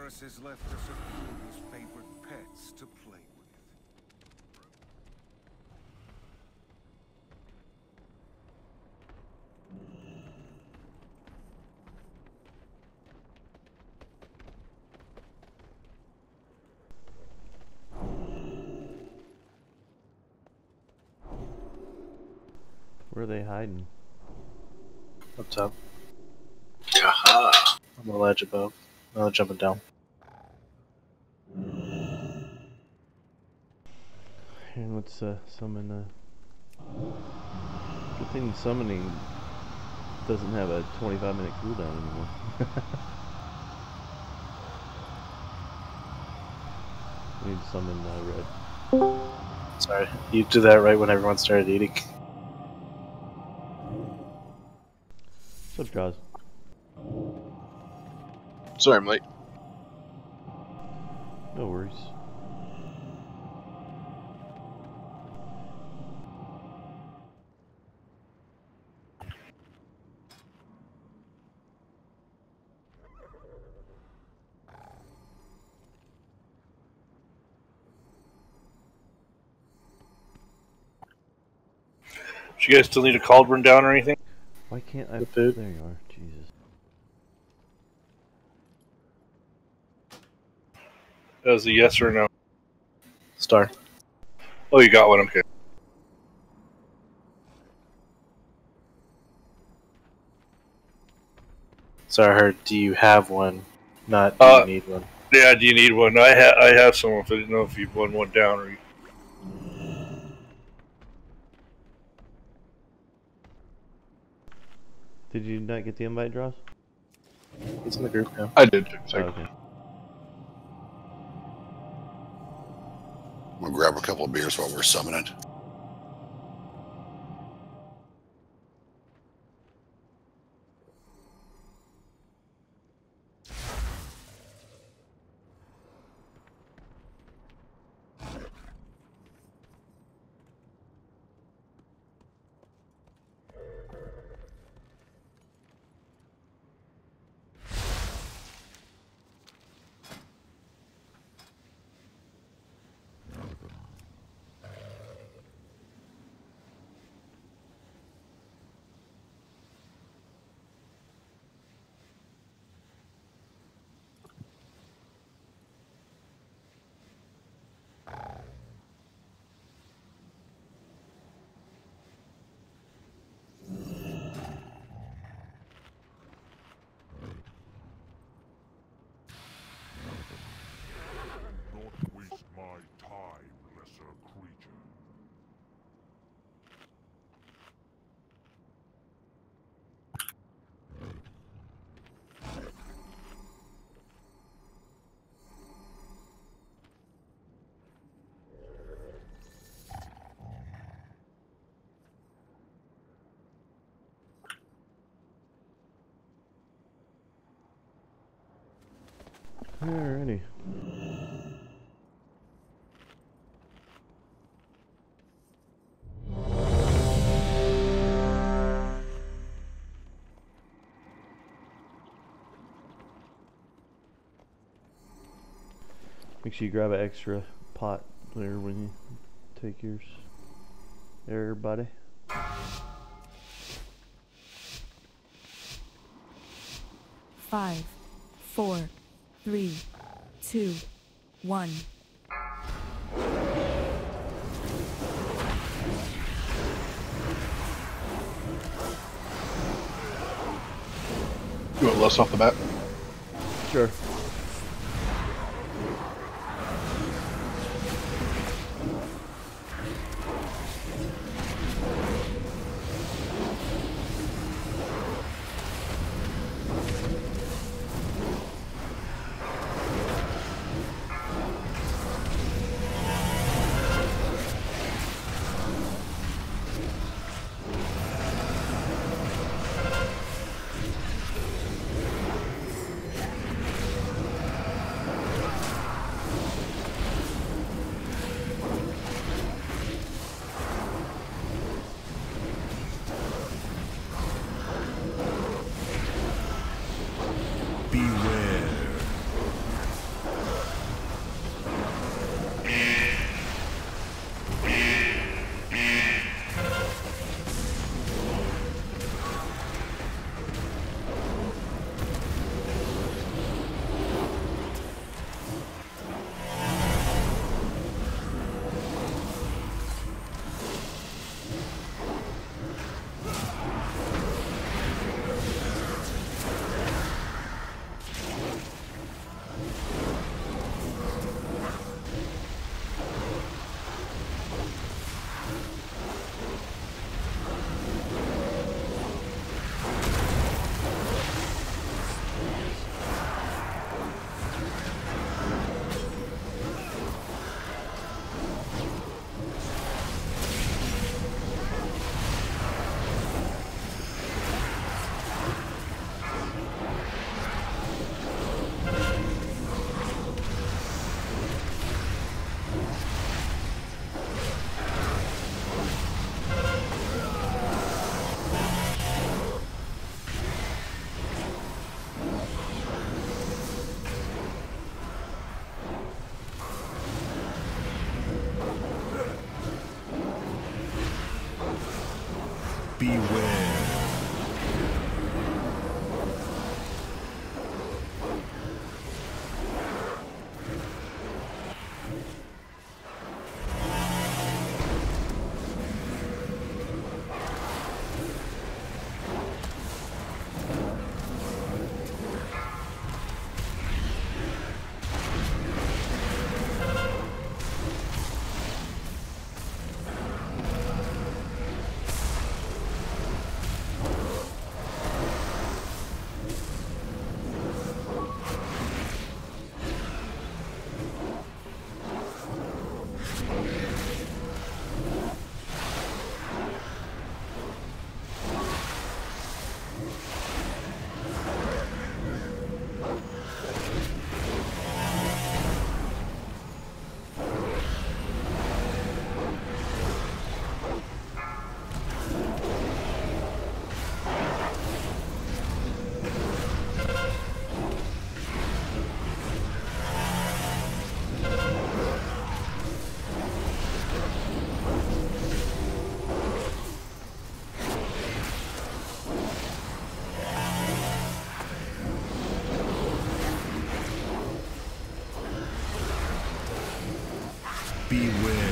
Antorus has left us a few of his favorite pets to play with. Where are they hiding? Up top. Aha! On the ledge above. No, jumping down. And let's summon. Good thing summoning doesn't have a 25-minute cooldown anymore. We need to summon Red. Sorry, you did that right when everyone started eating. What's up, Jaws? Sorry, I'm late. No worries. Do you guys still need a cauldron down or anything? Why can't I? The food. There you are. Jesus. That was a yes or no. Star. Oh, you got one. Okay. So I heard, do you have one? Not, do you need one? Yeah. Do you need one? I have some. If I didn't know if you won one down or. Did you not get the invite, Draws? He's in the group now. I did. Oh, okay. We'll grab a couple of beers while we're summoning. Alrighty. Make sure you grab an extra pot there when you take yours. Everybody. Five, 4, 3, 2, 1. You want less off the bat? Sure. Beware.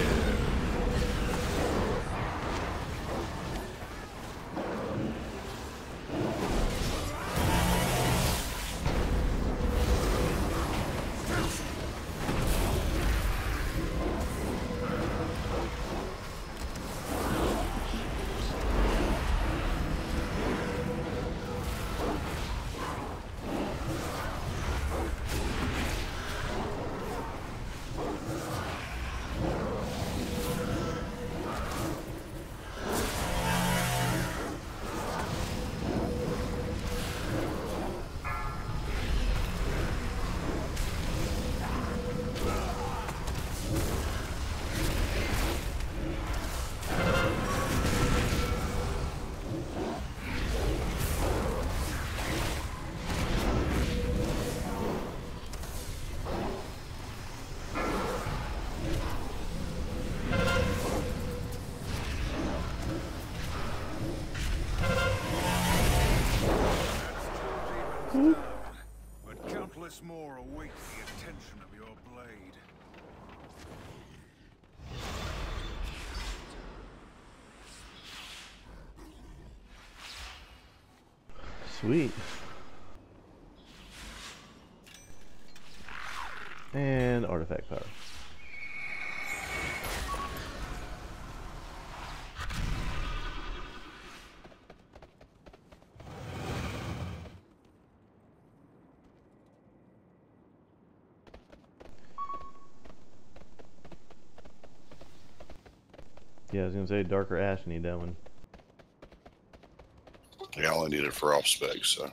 But countless more await the attention of your blade. Sweet. And artifact power. Yeah, I was gonna say darker ash, need that one. Yeah, I only need it for off spec, so.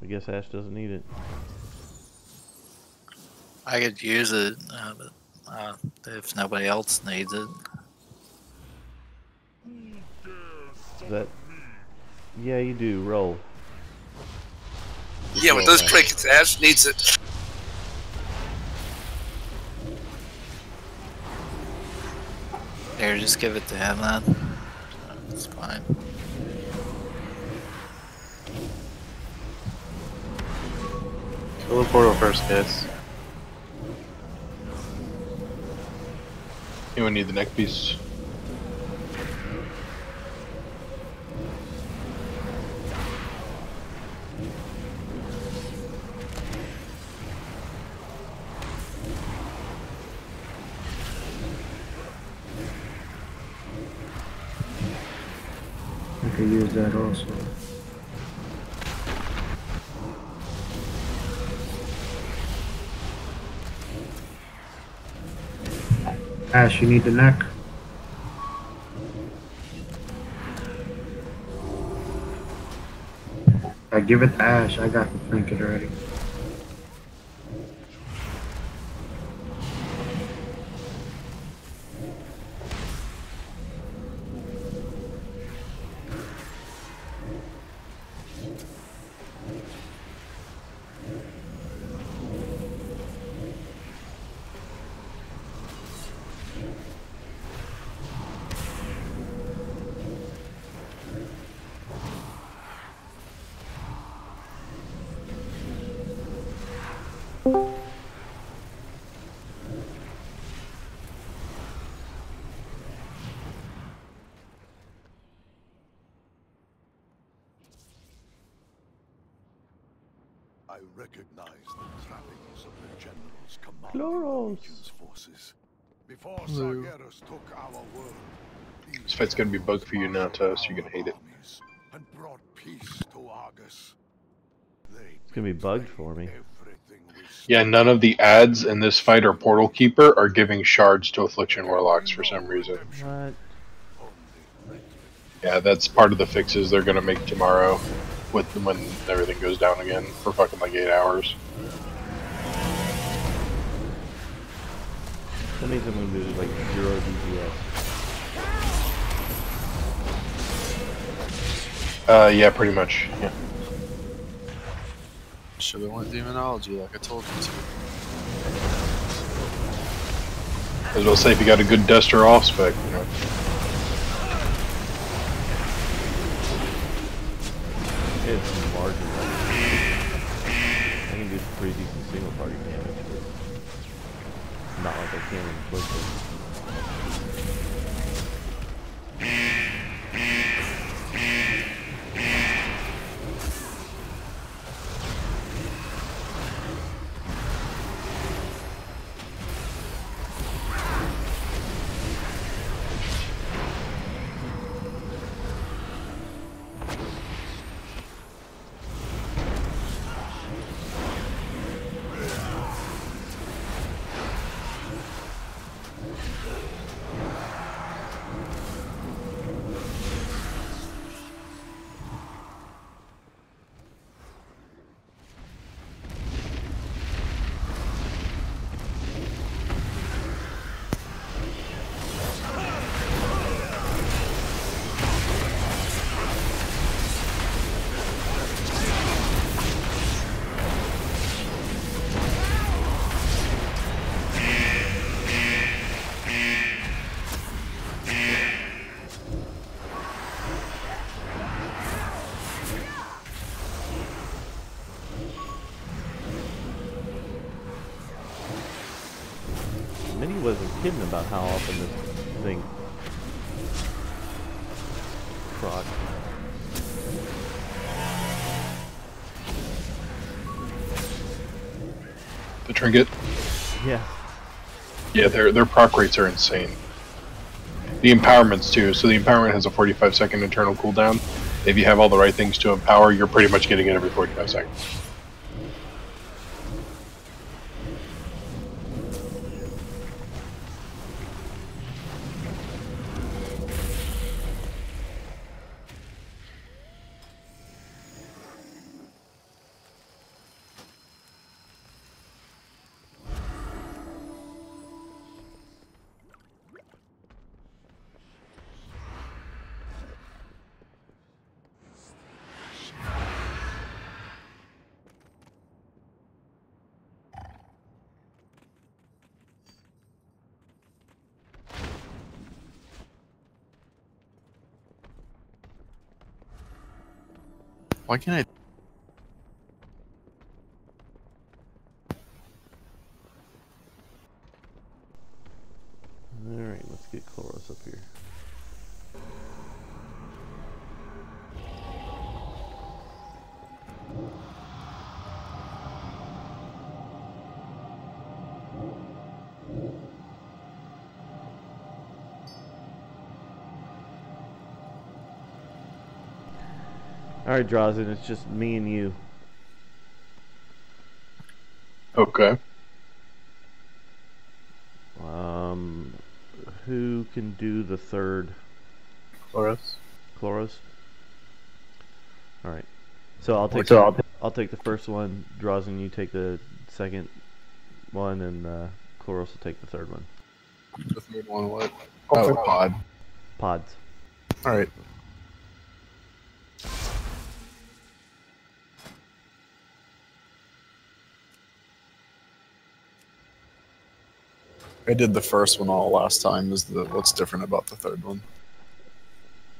I guess Ash doesn't need it. I could use it, but if nobody else needs it. Is that? Yeah, you do. Roll. Yeah, with those crickets, Ash needs it. Here, just give it to him then. It's fine. Kill the portal first, guys. Anyone need the neck piece? I could use that also. Ash, you need the neck? I give it to Ash, I got the trinket already. I recognize the trappings of the general's command in Chloros. the Legion's forces. Before Sargeras took our world, This fight's gonna be bug for you now, Toast. You're gonna hate it. and brought peace to Argus. It's gonna be bugged for me. Yeah, none of the ads in this fight or Portal Keeper are giving shards to Affliction Warlocks for some reason. What? Yeah, that's part of the fixes they're gonna make tomorrow, with when everything goes down again for fucking like 8 hours. That means I'm gonna do like 0 DPS. Yeah, pretty much. Yeah. Should have went demonology like I told you to. As well say if you got a good duster off spec, you know. It's larger. I can do some pretty decent single target damage, but not like I can in Twisted. Minnie wasn't kidding about how often this thing proc. The trinket? Yeah. Yeah, their proc rates are insane. The empowerments too, so the empowerment has a 45-second internal cooldown. If you have all the right things to empower, you're pretty much getting it every 45 seconds. Why can't Alright, let's get Chloros up here. Alright, Drazen, it's just me and you. Okay. Who can do the third? Chloros. Chloros? Alright. So I'll take the first one, Drazen, you take the second one, and Chloros will take the third one. the third one what? Oh, pod. Pods. Alright. I did the first one all last time. What's different about the third one?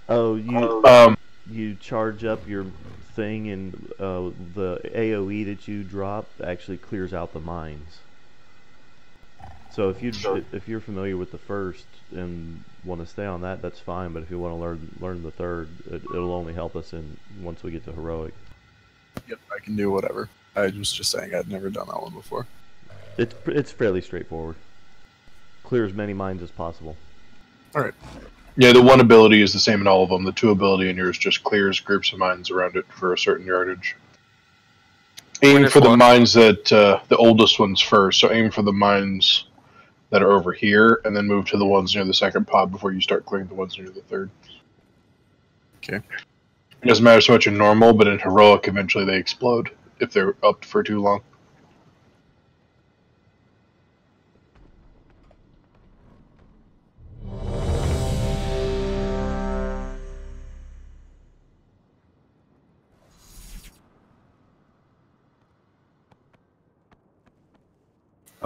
Oh, you charge up your thing, and the AOE that you drop actually clears out the mines. So if you're familiar with the first and want to stay on that, that's fine. But if you want to learn the third, it'll only help us once we get to heroic. Yep, I can do whatever. I was just saying I'd never done that one before. It's fairly straightforward. clear as many mines as possible. Alright. Yeah, the 1 ability is the same in all of them. The 2 ability in yours just clears groups of mines around it for a certain yardage. Aim for the mines that, the oldest ones first, so aim for the mines that are over here, and then move to the ones near the second pod before you start clearing the ones near the third. Okay. It doesn't matter so much in normal, but in heroic, eventually they explode if they're up for too long.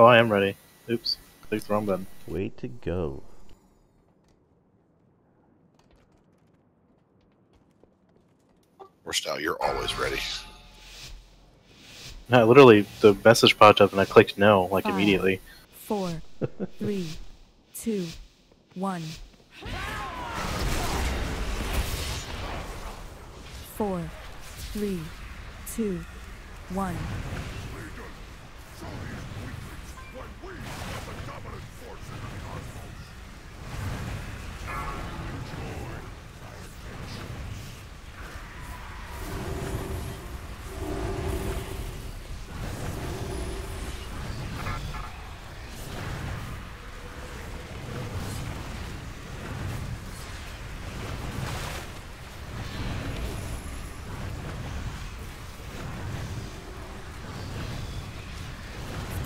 Oh, I am ready. Oops. Clicked the wrong button. Way to go. Worst out, you're always ready. No, literally, the message popped up and I clicked no, like 5, immediately. 4, 3, 2, 1. 4, 3, 2, 1.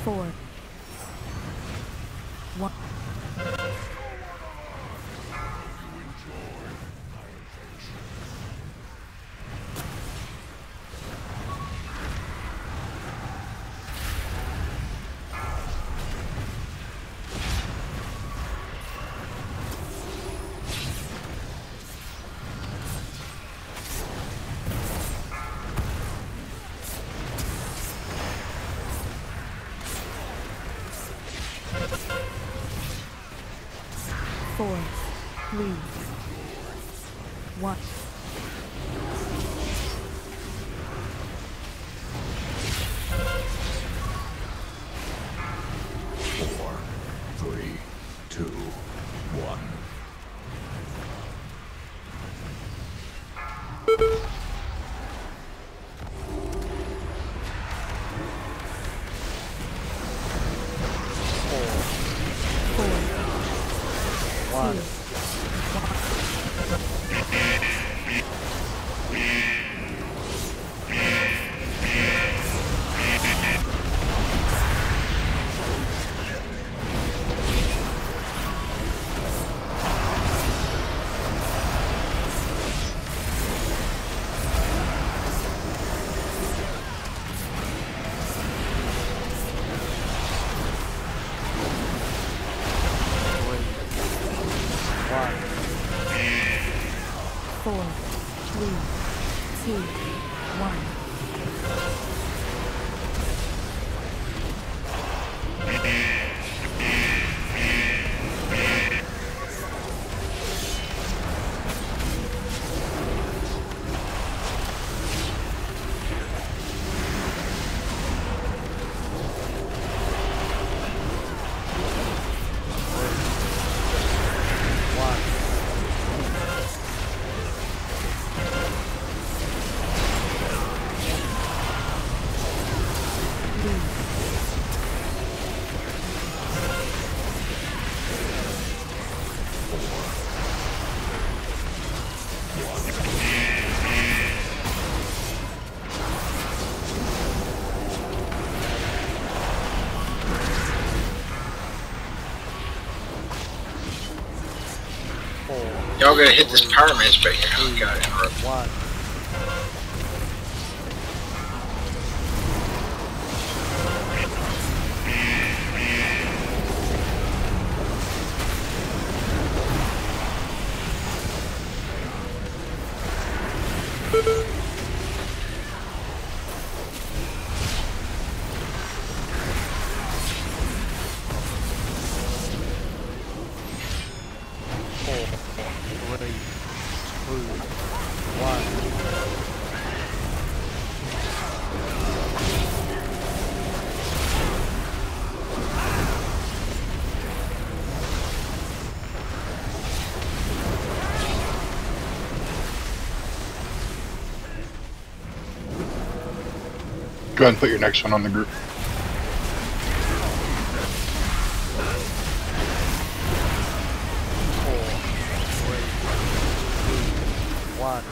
Four, 1. Four, 3, 1. Four, 3, 2, 1. Four, 3, 2, 1. Y'all gotta hit this power match back here. Oh, got it. One. Four, 3, 2, 1. Go ahead and put your next one on the group. One.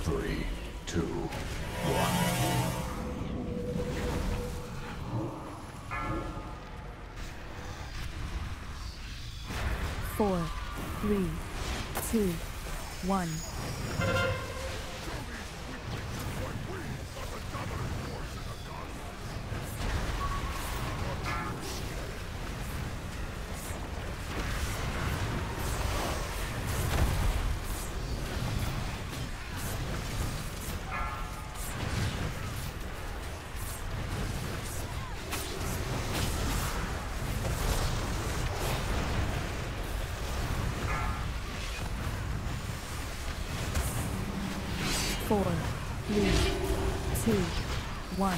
Three, two, one. 4, 3, 2, 1. Four, three, two, one.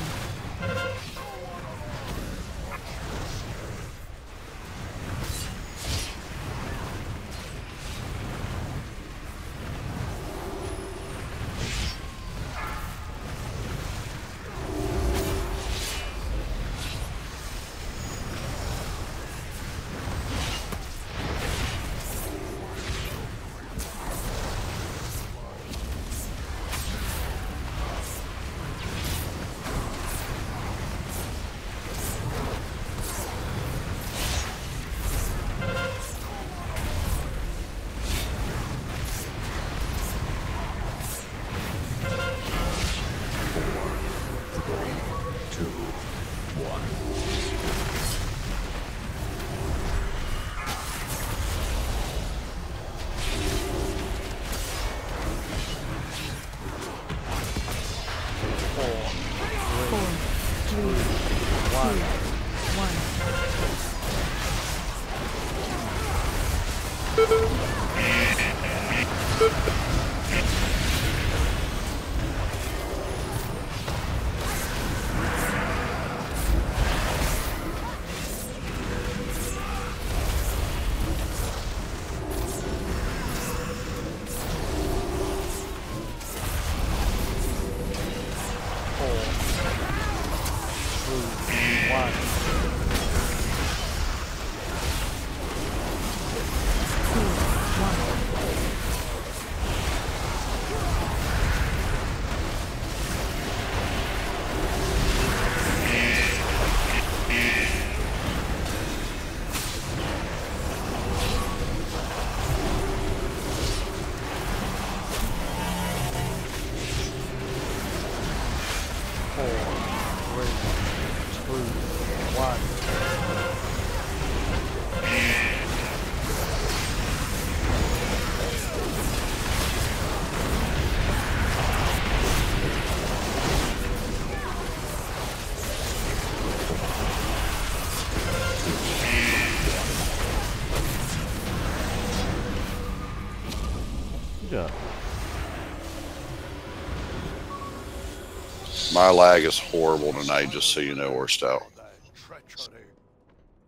My lag is horrible tonight, just so you know, we're stout.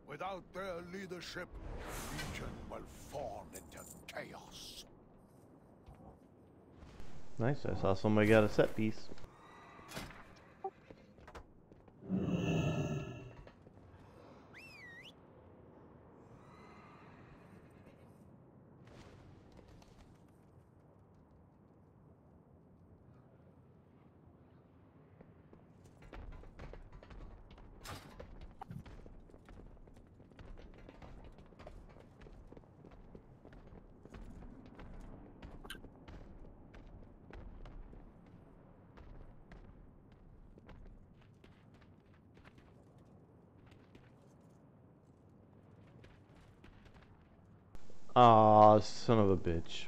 Without their leadership, the Legion will fall into chaos. Nice, I saw somebody got a set piece. Aw, son of a bitch.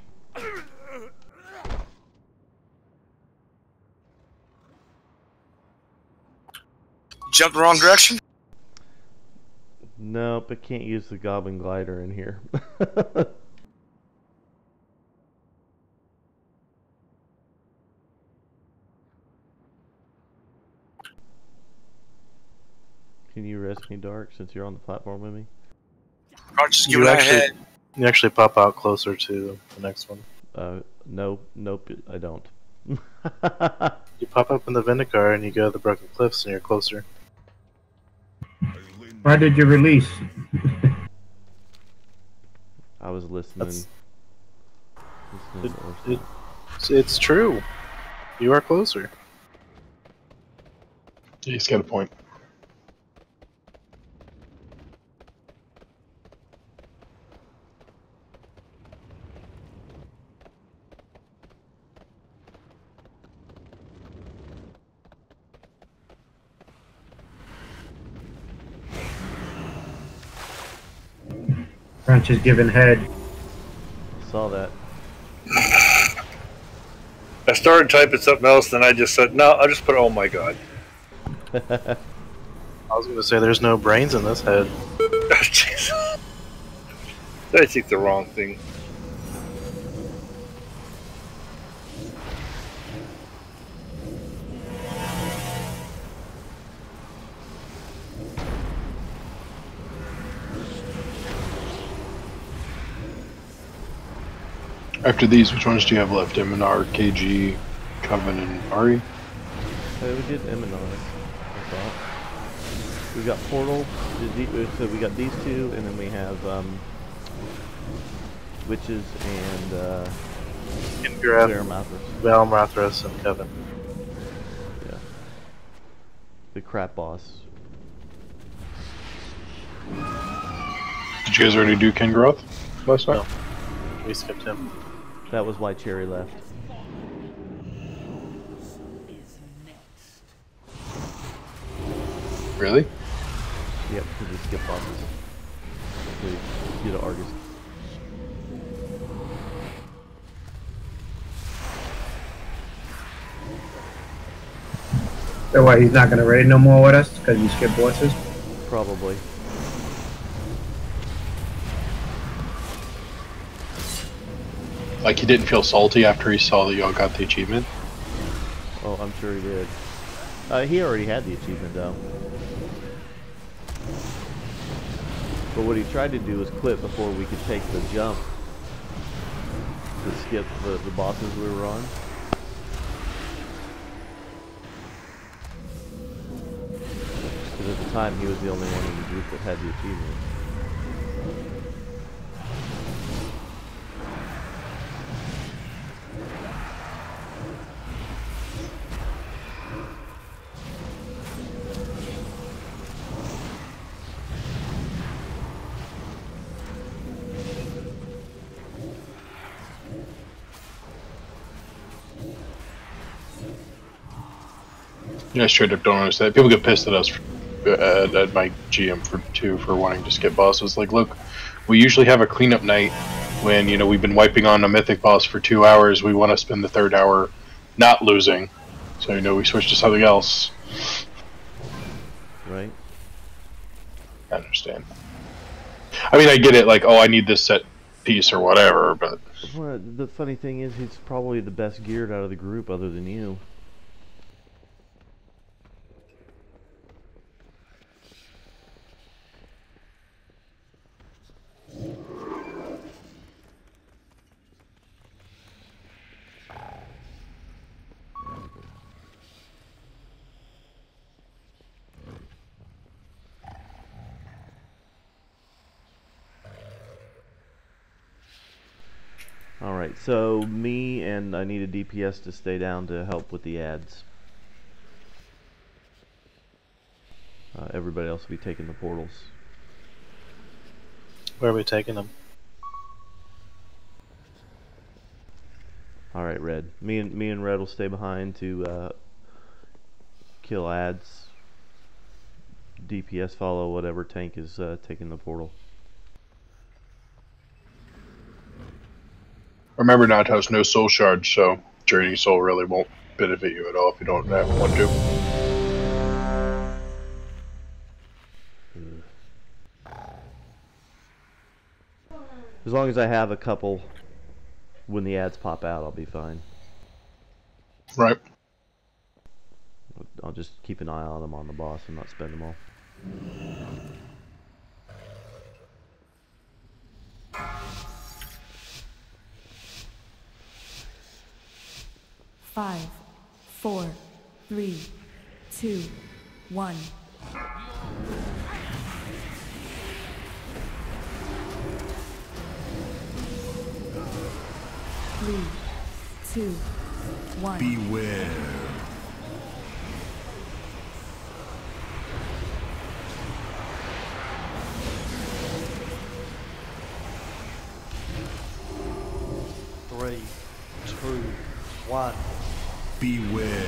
Jumped the wrong direction? Nope, I can't use the Goblin Glider in here. me, Dark, since you're on the platform with me? I'll just give it a head. You actually pop out closer to the next one. Nope, I don't. You pop up in the Vindicar and you go to the Broken Cliffs and you're closer. Why did you release? I was listening. It's true. You are closer. He's got a point. French is giving head. Saw that. I started typing something else, then I just said, no, I'll just put, oh my god. I was going to say there's no brains in this head. Jesus. I think the wrong thing. After these, which ones do you have left? Eminar, KG, Coven, and Ari? We did Eminar, I thought. We got Portal, so we got these two, and then we have Witches and Valmathras and Coven. Yeah. The crap boss. Did you guys already do Kengroth last night? No. We skipped him. That was why Cherry left. Really? Yep, because we skipped bosses. We did an Argus. So what, he's not gonna raid no more with us because you skipped bosses? Probably. Like he didn't feel salty after he saw that y'all got the achievement? Oh, I'm sure he did. He already had the achievement though. But what he tried to do was quit before we could take the jump to skip the bosses we were on. Because at the time he was the only one in the group that had the achievement. Yeah, straight up don't understand. People get pissed at us, at my GM for wanting to skip bosses. Like, look, we usually have a cleanup night when, you know, we've been wiping on a mythic boss for 2 hours. We want to spend the third hour not losing. So, you know, we switch to something else. Right. I understand. I mean, I get it, like, oh, I need this set piece or whatever, but... Well, the funny thing is, he's probably the best geared out of the group other than you. Alright, so me and I need a DPS to stay down to help with the ads. Everybody else will be taking the portals. Where are we taking them? Alright, Red. Me and Red will stay behind to kill ads. DPS follow whatever tank is taking the portal. Remember, Natos, no soul shards, so draining soul really won't benefit you at all if you don't want to. As long as I have a couple when the ads pop out, I'll be fine. Right. I'll just keep an eye on them on the boss and not spend them all. Five, 4, 3, 2, 1. 3, 2, 1. Beware. Three, two, one. Beware.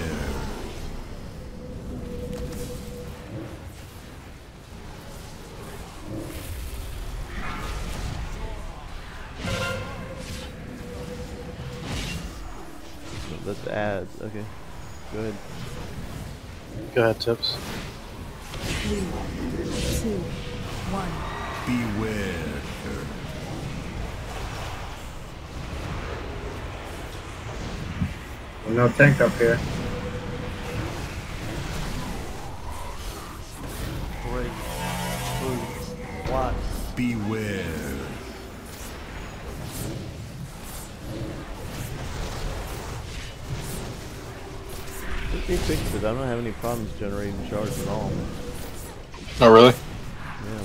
Let's add. Okay. Go ahead. Go ahead, Tips. 3, 2, 1. Beware. No tank up here. 3, 2, 1. Beware. They fixed it. I don't have any problems generating charge at all. Oh, really? Yeah.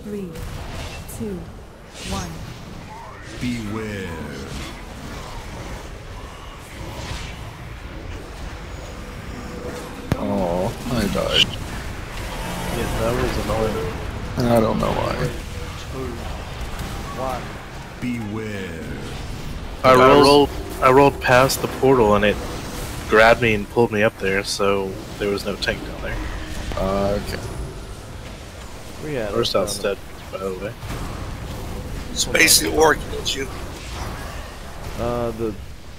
Three, 2, 1. Beware. Oh, I died. Yeah, that was annoying. I don't know why. 2, 1. Beware. I rolled past the portal and it grabbed me and pulled me up there, so there was no tank down there. Okay. Where you at? Or Southstead, by the way. Space the orc at you.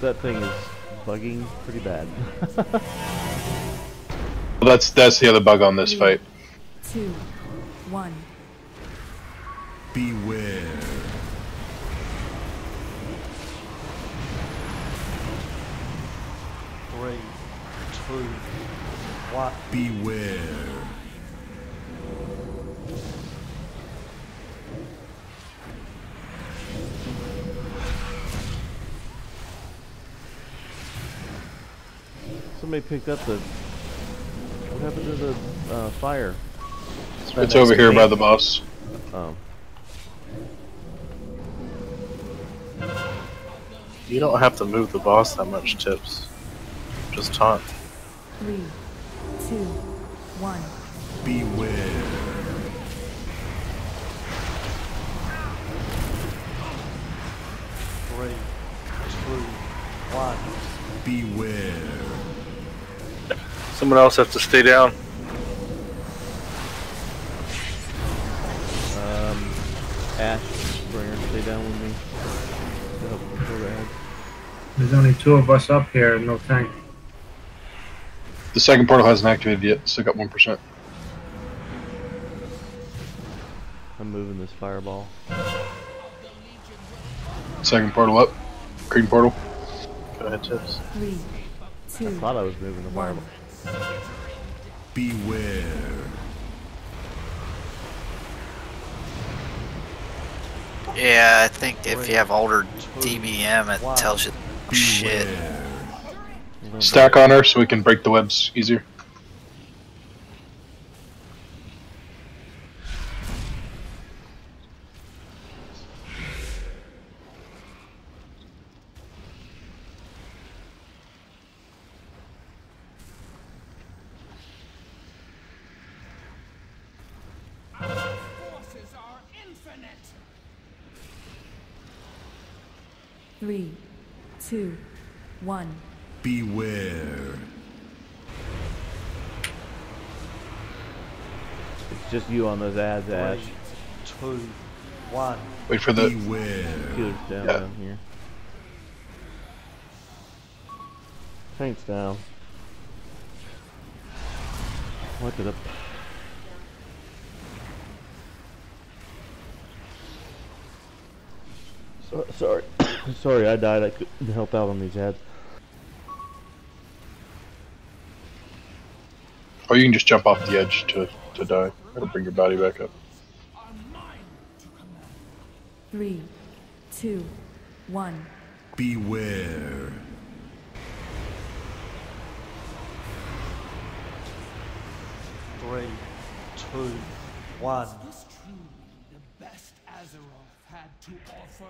That thing is bugging pretty bad. Well, that's the other bug on this fight. 2, 1. Beware. 3, 2, 1. Beware. Somebody picked up the. What happened to the fire? It's over here by the boss. Oh. You don't have to move the boss that much, Tips. Just taunt. 3, 2, 1. Beware. 3, 2, 1. Beware. Someone else has to stay down. Ash, Springer, stay down with me. Help control the ads. There's only 2 of us up here, no tank. The second portal hasn't activated yet, still got 1%. I'm moving this fireball. Second portal up. Green portal. Go ahead, Tips. 3, 2, I thought I was moving the fireball. Beware. Yeah, I think if you have older DBM, it tells you shit. Stack on her so we can break the webs easier. Forces are infinite. 3, 2, 1. Beware. It's just you on those ads, Ash. 2, 1. Wait for the. Beware. Killer's down here. Tank's down. Wipe it up. Sorry, I died. I couldn't help out on these ads. Or you can just jump off the edge to die. It'll bring your body back up. 3, 2, 1. Beware. Three, two, one. Is this truly the best Azeroth had to offer?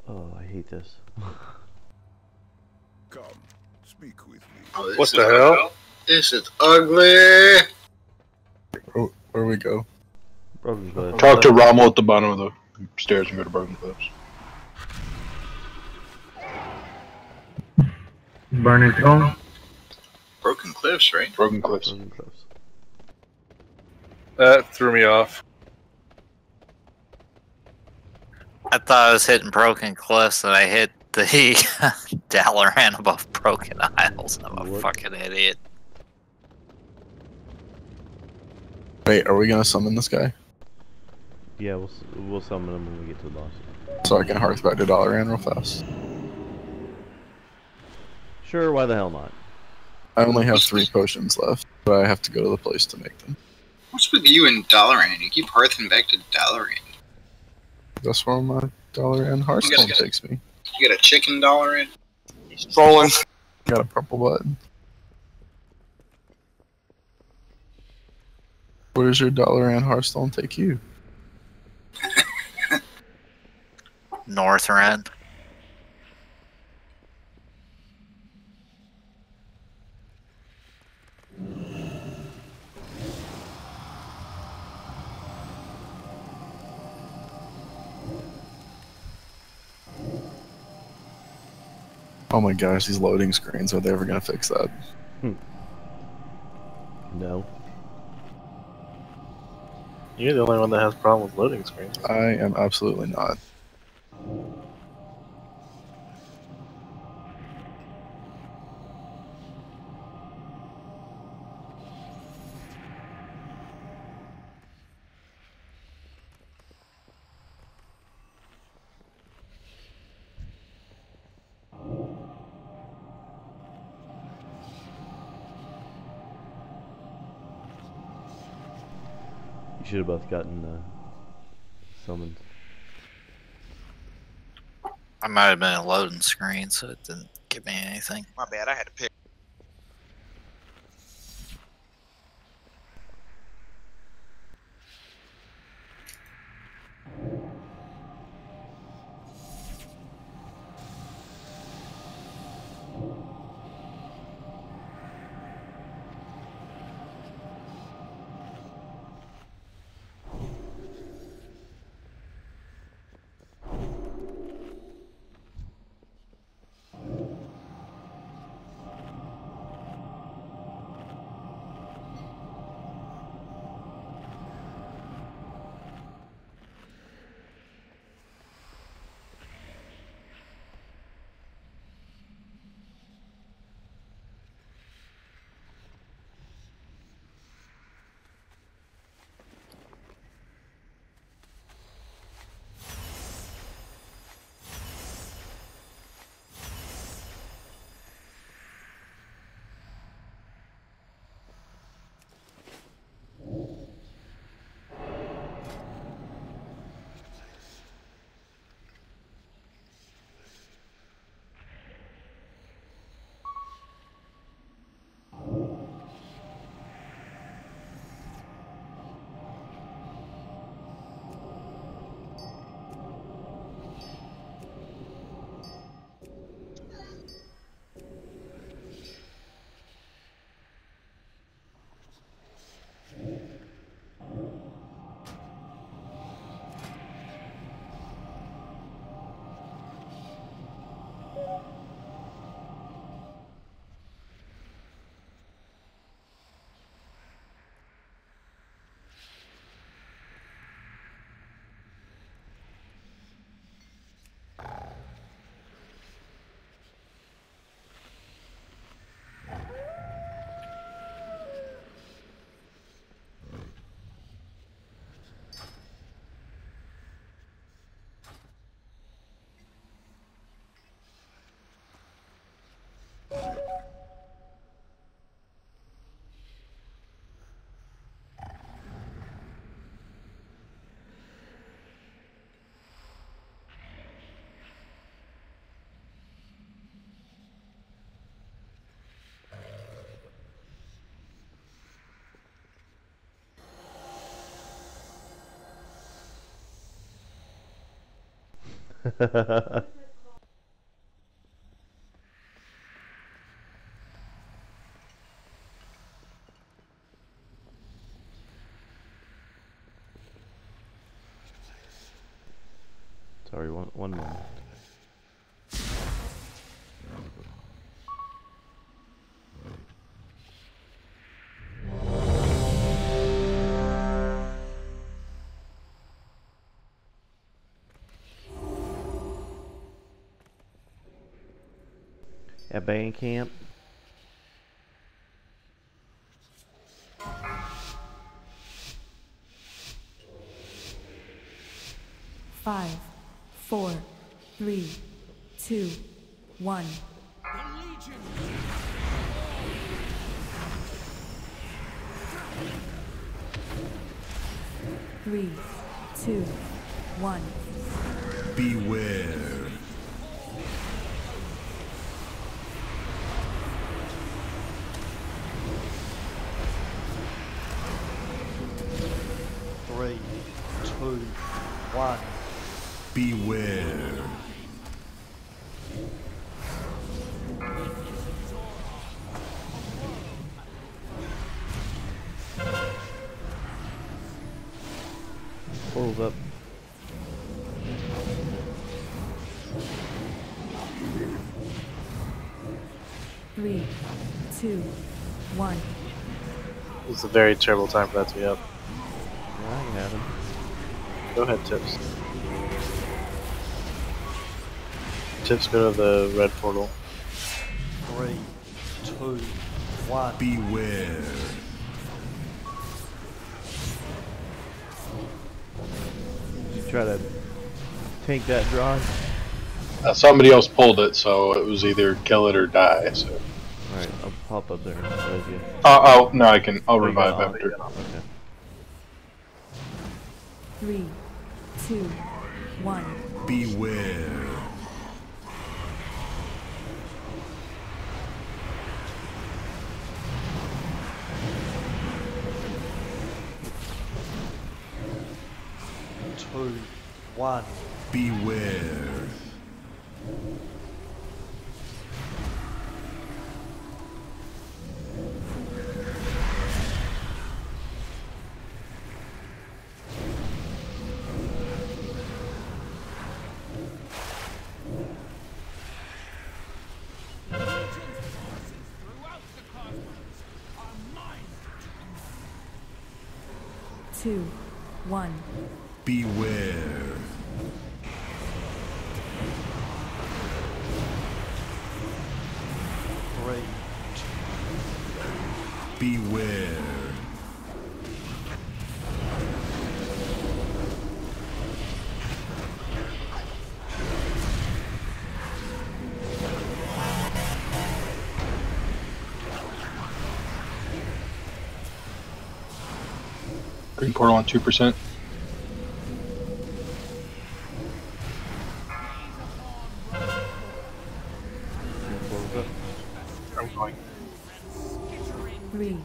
Oh, I hate this. Come, speak with me. Oh, this What is the hell? This is ugly. Where we go? Broken Cliff. Talk to Rommel at the bottom of the stairs and go to Broken Cliffs. Burning Throne? Broken Cliffs, right? Broken Cliffs. Broken Cliffs. That threw me off. I thought I was hitting Broken Cliffs and I hit the Dalaran above Broken Isles. I'm a What? fucking idiot. Wait, are we gonna summon this guy? Yeah, we'll summon him when we get to the boss. So I can hearth back to Dalaran real fast. Sure, why the hell not? I only have 3 potions left, but I have to go to the place to make them. What's with you and Dalaran? You keep hearthing back to Dalaran. That's where my Dalaran Hearthstone takes me. You got a chicken Dalaran? Trolling. Got a purple button. Where does your Dalaran Hearthstone take you? Northrend. Oh my gosh, these loading screens, are they ever gonna fix that? No. You're the only one that has a problem with loading screens. I am absolutely not. You should have both gotten summoned. I might have been a loading screen, so it didn't give me anything. My bad, I had to pick. Sorry, one moment. At band camp. Five, 4, 3, 2, 1. Three, 2, 1. Beware. Three, 2, 1. Beware. Pulls up. Three, 2, 1. This is a very terrible time for that to be up. Yeah, I can have him. Go ahead, Tips. Tips, go to the red portal. 3, 2, 1. Beware. Did you try to tank that draw? Somebody else pulled it, so it was either kill it or die. So. Alright, I'll pop up there with you. Oh no, I'll revive Oh, after. Okay. 3, 2, 1. Beware. Two, 1. Beware. Two, 1. Beware. Three, Beware. Green portal on 2%. I'm going. 3,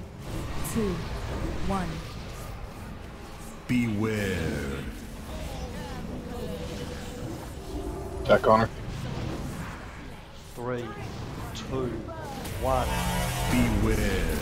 2, 1. Beware. Attack on her. 3, 2, 1. Beware.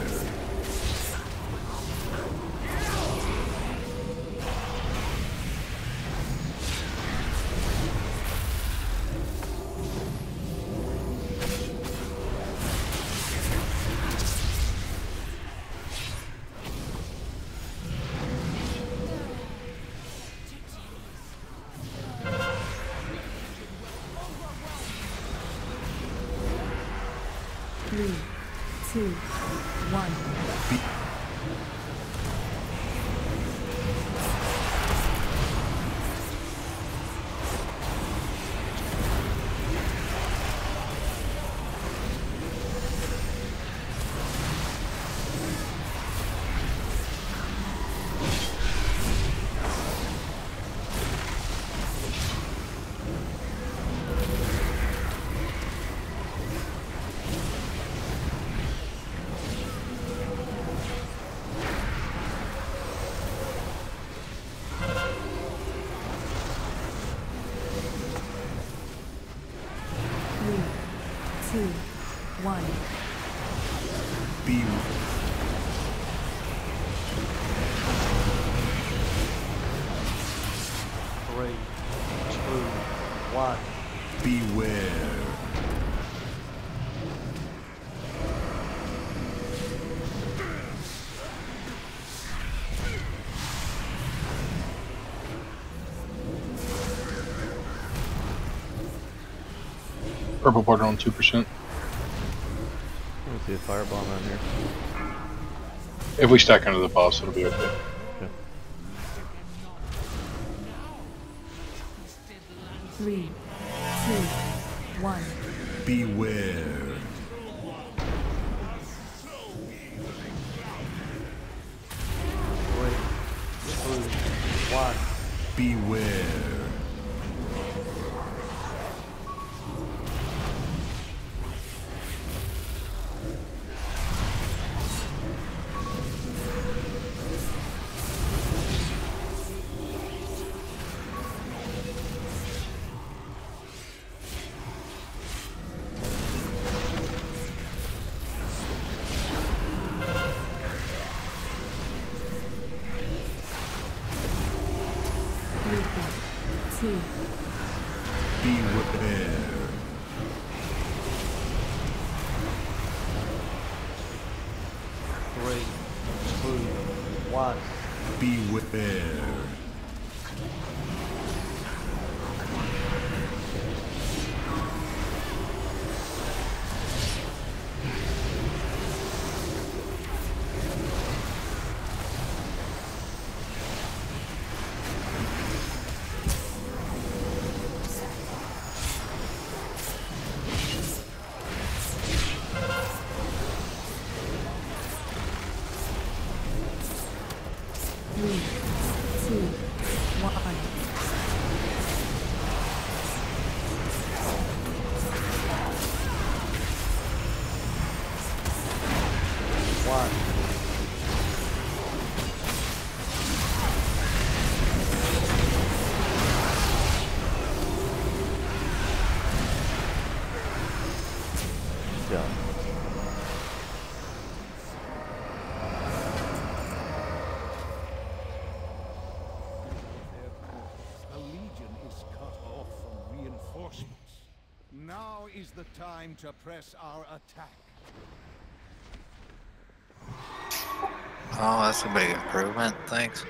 Three, 2, 1. Be 3, 2, 1. beware. Purple border on 2%. I see a firebomb around here. If we stack under the boss, it'll be okay. Okay. 3, 2, 1. Beware. 3, 2, 1. Beware. Two. Beware. 3, 2, 1. Beware. Three, two, one. Yeah. The Legion is cut off from reinforcements. Now is the time to press our attack. Oh, that's a big improvement. Thanks.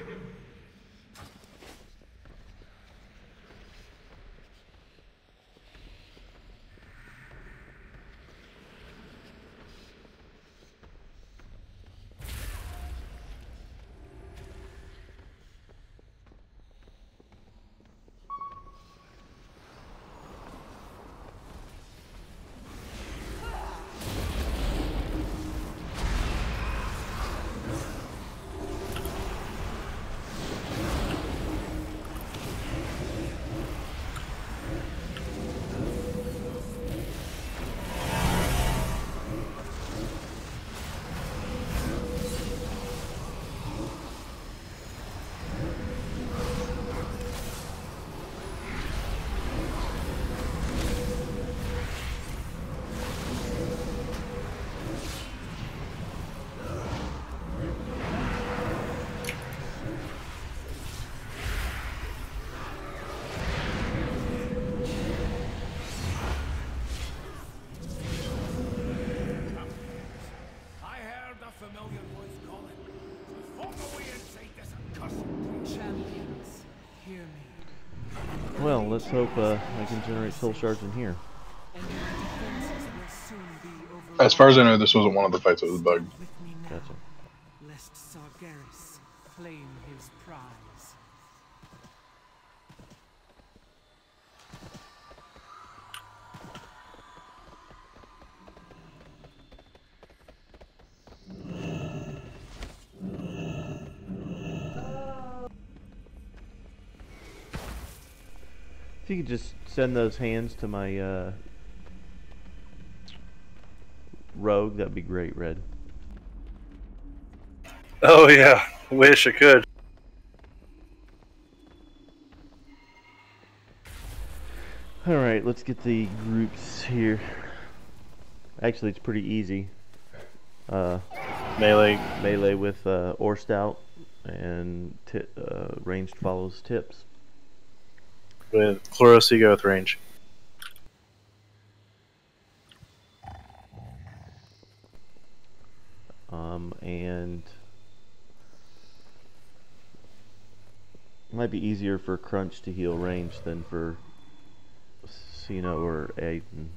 Familiar voice calling. Walk away and say this accursed Champions, hear me. Well, let's hope I can generate soul shards in here. And your defenses will soon be over. As far as I know, this wasn't one of the fights that was bugged. With me now, Gotcha. lest Sargeras claim his prize. If you could just send those hands to my rogue, that'd be great, Red. Oh yeah, wish I could. Alright, let's get the groups here. Actually, it's pretty easy. Melee with or stout, and ranged follows tips. With Chloros, you go with range. And it might be easier for Crunch to heal range than for Sino or Aiden.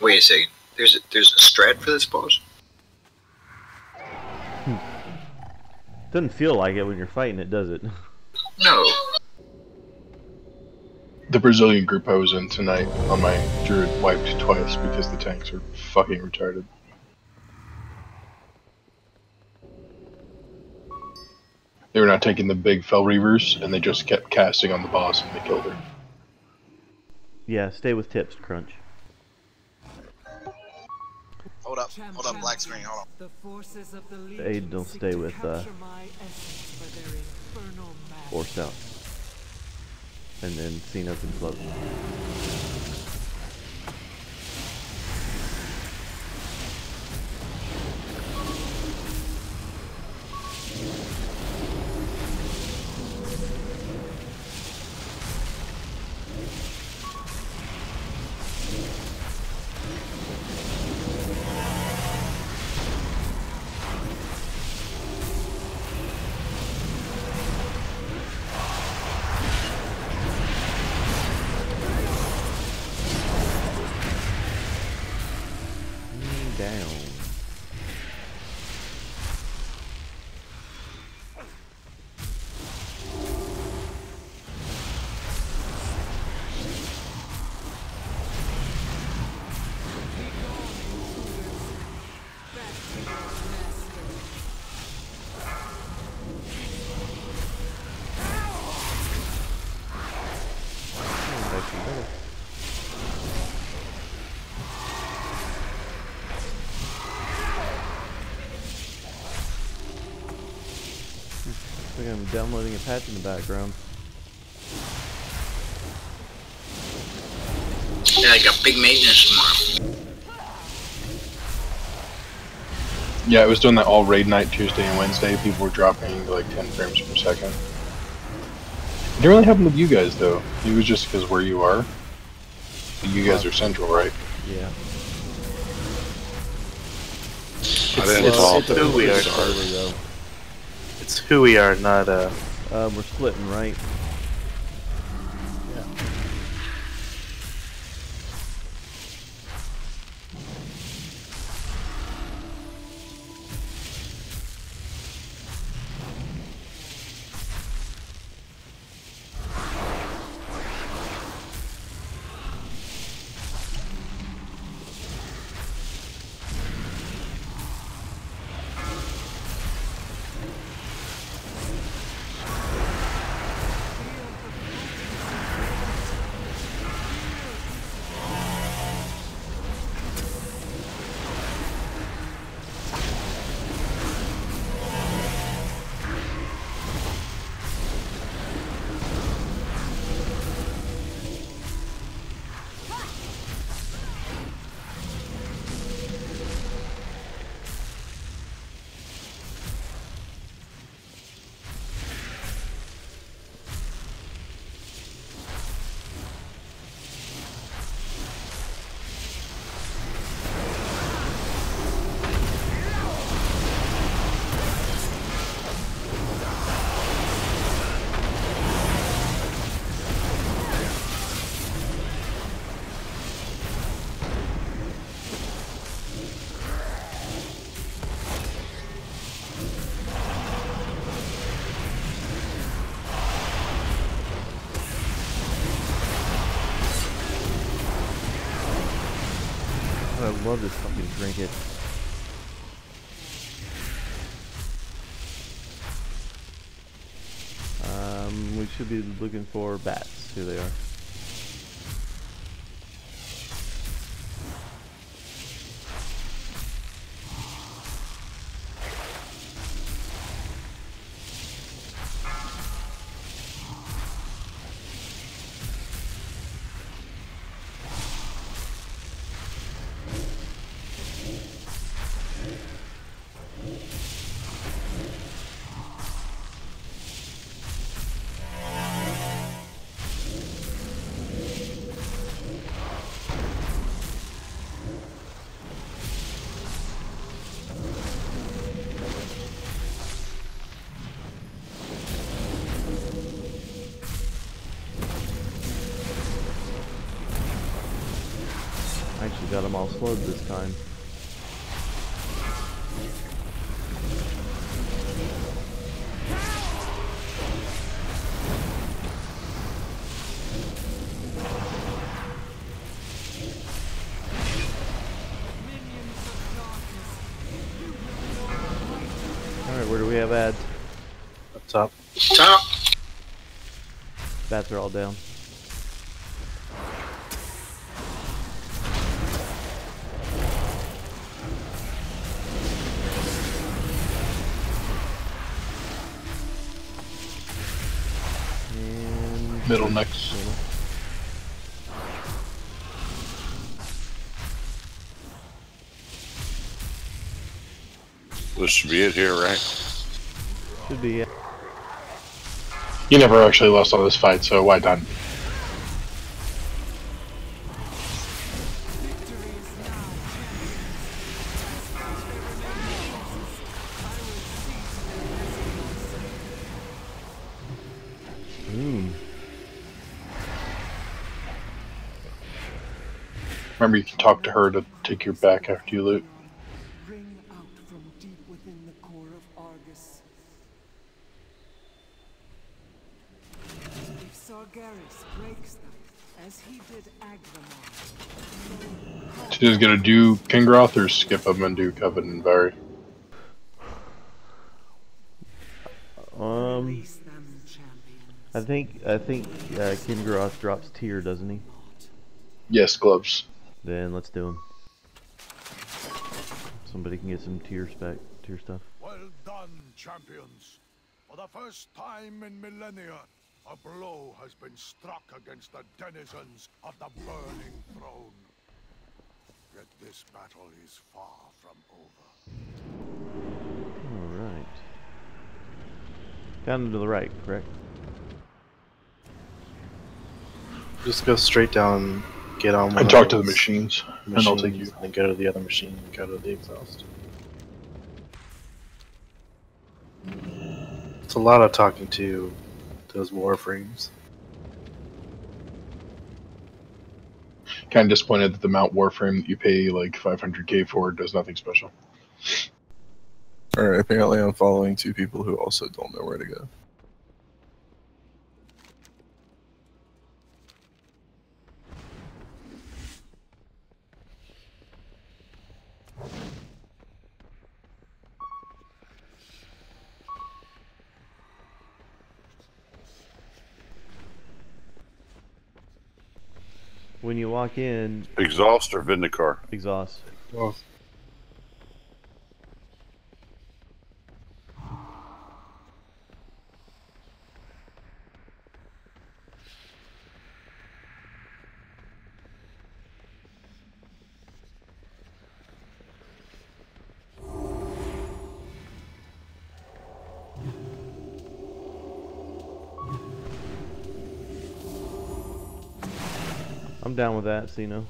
Wait a second. There's a strat for this boss? Doesn't feel like it when you're fighting it, does it? No. The Brazilian group I was in tonight on my druid wiped twice because the tanks are fucking retarded. They were not taking the big Fell Reavers, and they just kept casting on the boss, and they killed her. Yeah, stay with tips, Crunch. Hold up, black screen, hold on. The forces of the Aiden will stay with forced out. And then Sino can float. Down. I think I'm downloading a patch in the background. Yeah, I got big maintenance tomorrow. Yeah, I was doing that all raid night, Tuesday and Wednesday. People were dropping like 10 frames per second. It didn't really happen with you guys, though. It was just because where you are. You guys are central, right? Yeah. It's who we are. It's who we are, not we're splitting, right? I love this fucking trinket. We should be looking for bats. Here they are. Actually got them all slowed this time. Alright, where do we have ads? Up top. Top. Bats are all down. And Middle next. This should be it here, right? Should be it. You never actually lost all this fight, so why done? Remember, you can talk to her to take your back after you loot. Ring out from deep within the core of Argus. If Sargeras breaks them, as he did Agramon, She's just gonna do Kingroth or skip them and do Coven and Vari. I think Kingroth drops tier, doesn't he? Yes, gloves. Then let's do him. Somebody can get some tier stuff. Well done, champions. For the first time in millennia, a blow has been struck against the denizens of the Burning Throne. Yet this battle is far from over. Alright. Down to the right, correct? Just go straight down, get on one And of talk to the those machines, and they'll take you. and then go to the other machine and go to the exhaust. It's a lot of talking to those warframes. Kind of disappointed that the Mount Warframe that you pay like 500k for does nothing special. Alright, apparently I'm following two people who also don't know where to go. When you walk in... Exhaust or Vindicar? Exhaust. Well, I'm down with that, Sino.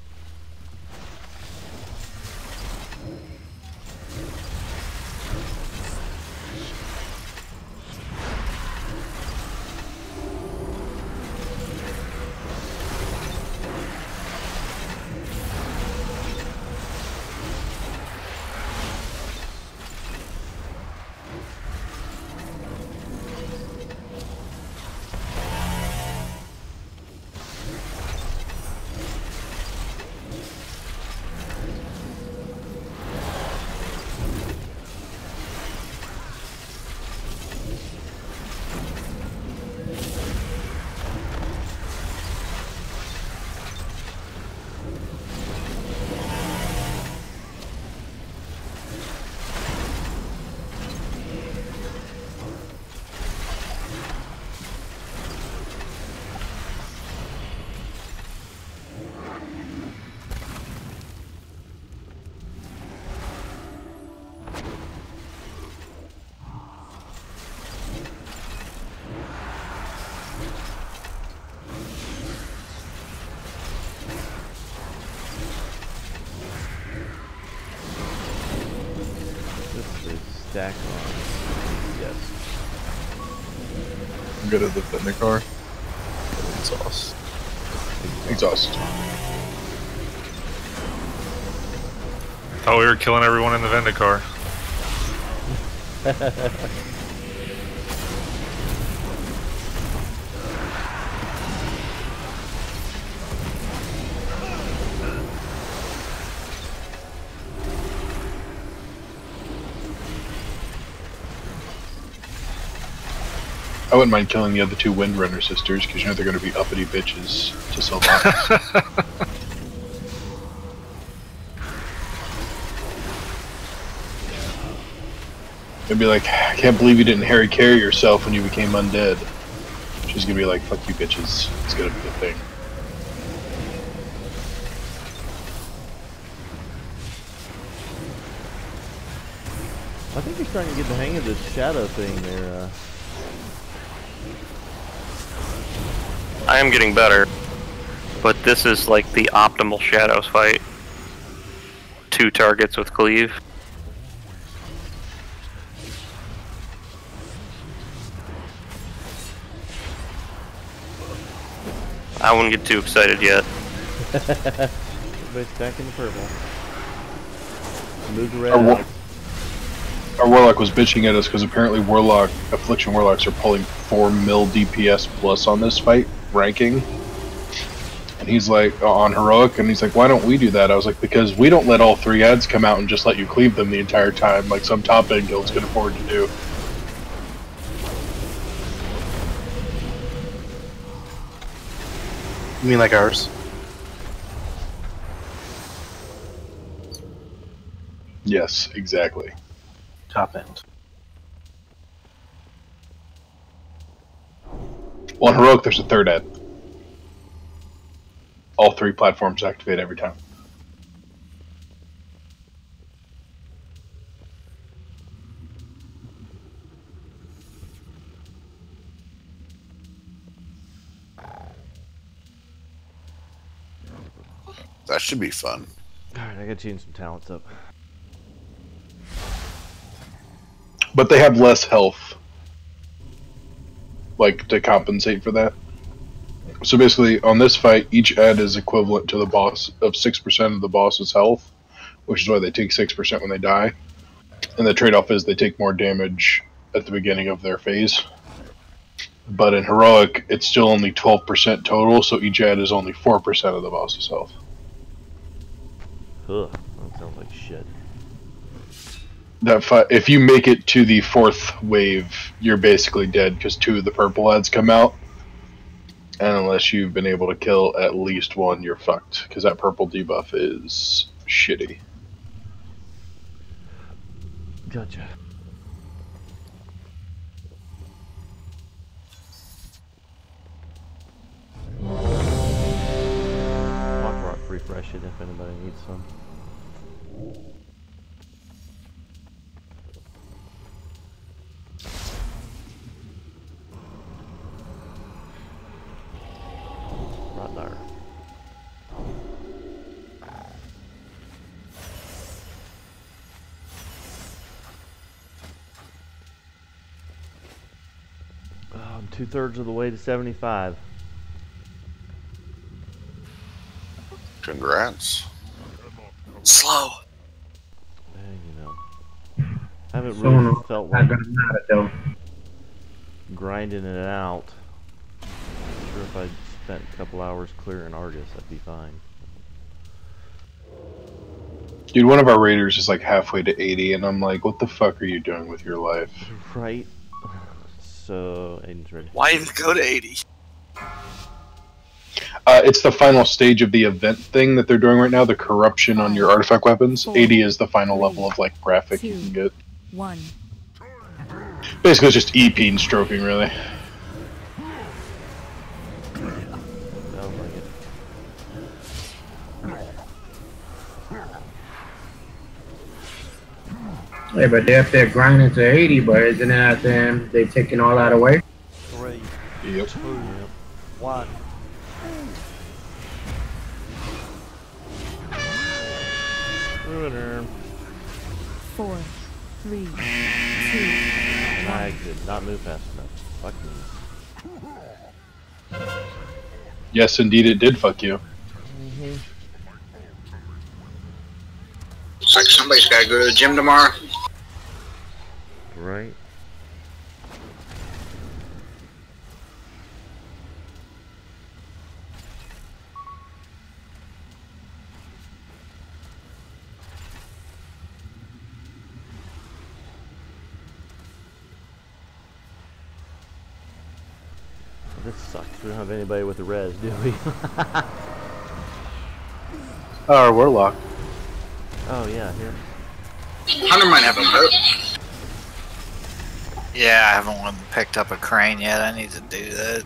Stack on. Yes. I'm good at the Vindicar. Exhaust. Exhaust. Thought we were killing everyone in the Vendicar. I wouldn't mind killing the other two Windrunner sisters, because you know they're going to be uppity bitches to sell bots. They'd be like, I can't believe you didn't Harry carry yourself when you became undead. She's going to be like, fuck you bitches. It's going to be a thing. I think he's trying to get the hang of this shadow thing there. I am getting better, but this is like the optimal shadows fight. 2 targets with cleave. I wouldn't get too excited yet. Everybody's back in the purple. Move the red out. Our Warlock was bitching at us because apparently Affliction Warlocks are pulling 4 mil DPS plus on this fight, ranking. And he's like, on Heroic, and he's like, why don't we do that? I was like, because we don't let all 3 ads come out and just let you cleave them the entire time, like some top end guilds can afford to do. You mean like ours? Yes, exactly. Top end. Well, on Heroic, there's a 3rd ad. All 3 platforms activate every time. That should be fun. Alright, I gotta change some talents up. But they have less health, like, to compensate for that. So basically, on this fight, each ad is equivalent to the boss of 6% of the boss's health, which is why they take 6% when they die. And the trade-off is they take more damage at the beginning of their phase. But in Heroic, it's still only 12% total, so each ad is only 4% of the boss's health. Ugh, that sounds like shit. That fight, if you make it to the 4th wave, you're basically dead because 2 of the purple ads come out. And unless you've been able to kill at least 1, you're fucked. Because that purple debuff is shitty. Gotcha. Rock refresh it if anybody needs some. Right there. I'm 2/3 of the way to 75. Congrats. Slow. You know, haven't really felt like grinding it out. I'm sure if I spent a couple hours clearing Argus, I'd be fine. Dude, one of our raiders is like halfway to 80, and I'm like, what the fuck are you doing with your life? Right. So, Aiden's ready. Why even go to 80? It's the final stage of the event thing that they're doing right now, the corruption on your artifact weapons. 80 is the final level of like graphic you can get. 1. Basically, it's just EP and stroking, really. Sounds like it. Yeah, but if they're grinding to 80, but isn't that then they taking all that away? 3, Yep. 2, 1. Ruiner. 4, 3, 2, 1. I did not move fast enough. Fuck me. Yes, indeed, it did fuck you. Looks like somebody's got to go to the gym tomorrow. Right. This sucks. We don't have anybody with a res, do we? Our warlock. Oh yeah, here. Hunter might have a boat. Yeah, I haven't picked up a crane yet. I need to do that.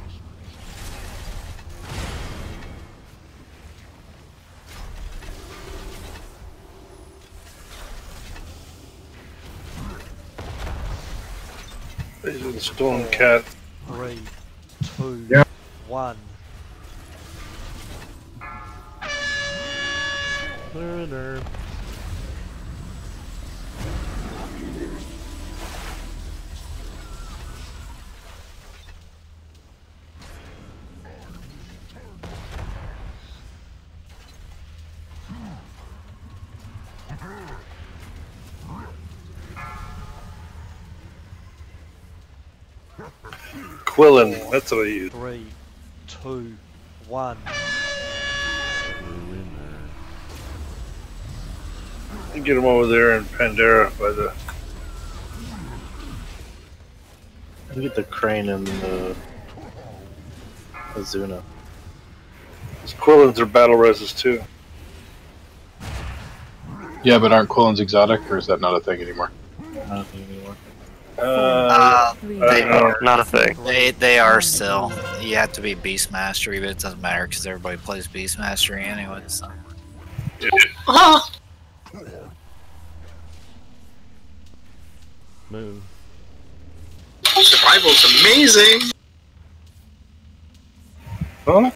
These are the stone cat. 3, 2, 1. Murder. Quillen, that's what I use. 3, 2, 1. You get them over there in Pandora by the. You get the crane and the Azuna. These Quillens are battle reses too. Yeah, but aren't Quillens exotic, or is that not a thing anymore? Not anymore. They are Not a thing. They are still. You have to be Beast Mastery, but it doesn't matter because everybody plays Beast Mastery anyway. So. Moon. Survival's amazing. Huh?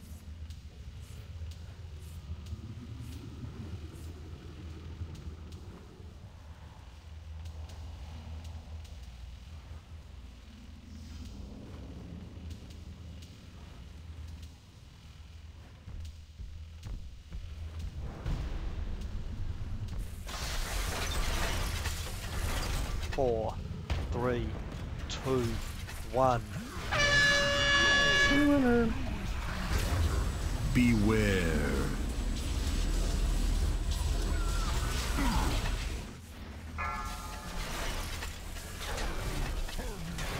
Four, 3, 2, 1. Beware.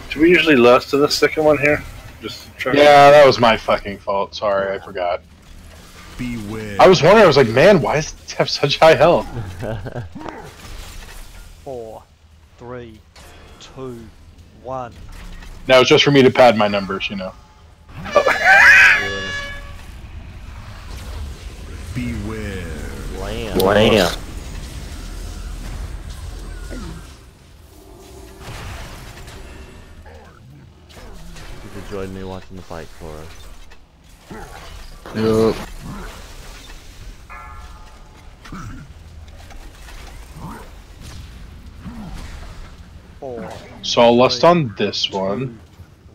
Do we usually lust to the second one here? Just trying Yeah, that was my fucking fault. Sorry, I forgot. Beware. I was wondering, I was like, man, why does it have such high health? 4, 3, 2, 1. Now it's just for me to pad my numbers, you know. Beware. Lamb. Lamb. You could join me watching the fight for us. Yup. So I'll lust on this one.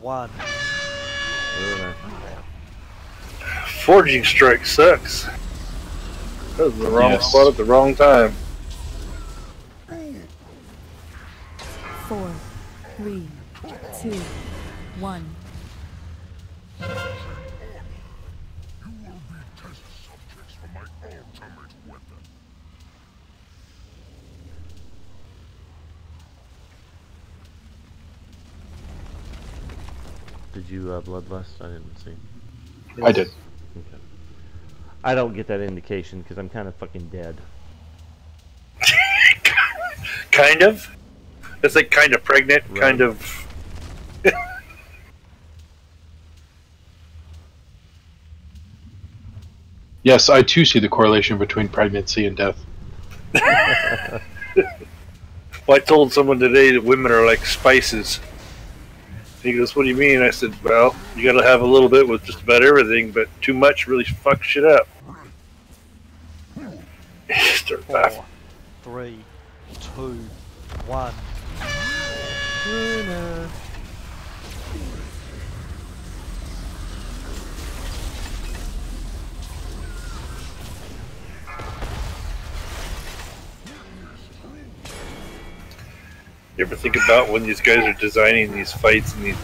1. Forging strike sucks. That was the wrong Yes. spot at the wrong time. 4, 3, 2, 1. Did you bloodlust? I didn't see. I did. Okay. I don't get that indication because I'm kind of fucking dead. Kind of. It's like kind of pregnant, Right. kind of. Yes, I too see the correlation between pregnancy and death. Well, I told someone today that women are like spices. He goes, "What do you mean?" I said, "Well, you got to have a little bit with just about everything, but too much really fucks shit up." Start 4, laughing. 3, 2, 1. You ever think about when these guys are designing these fights and these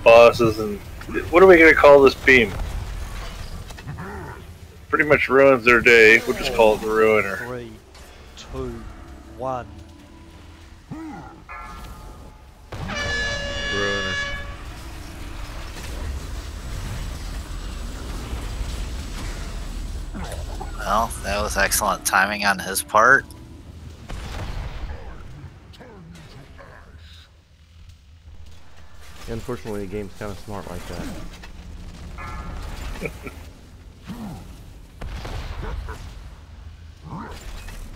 bosses and what are we going to call this beam? Pretty much ruins their day. We'll just call it the Ruiner. 3, 2, 1. Ruiner. Well, that was excellent timing on his part. Unfortunately, the game's kind of smart like that.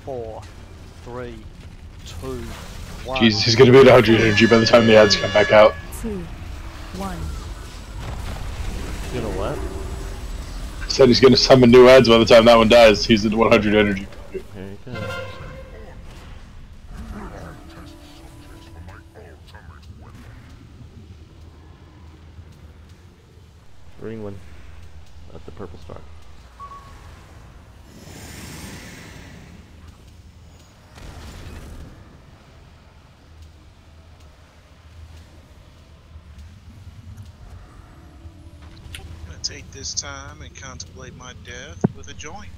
4, 3, 2, 1. Jesus, he's gonna be at 100 energy by the time the ads come back out. 2, 1. You know what? Said he's gonna summon new ads by the time that one dies. He's at 100 energy. There you go. Green one. That's the purple star. Take this time and contemplate my death with a joint.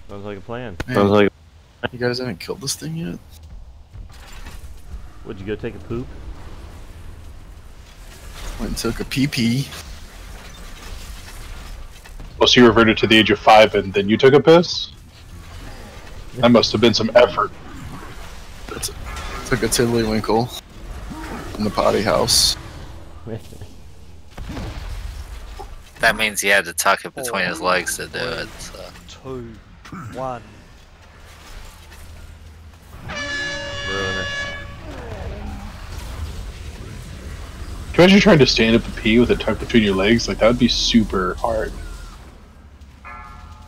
Sounds like a plan. Man, sounds like you guys haven't killed this thing yet. Would you go take a poop? Went and took a pee-pee. Well, so you reverted to the age of 5 and then you took a piss? That must have been some effort. Took a tiddlywinkle in the potty house. That means he had to tuck it between his legs to do it. So. 2, 1. Ruiner. Can you imagine trying to stand up a pee with it tucked between your legs? Like, that would be super hard.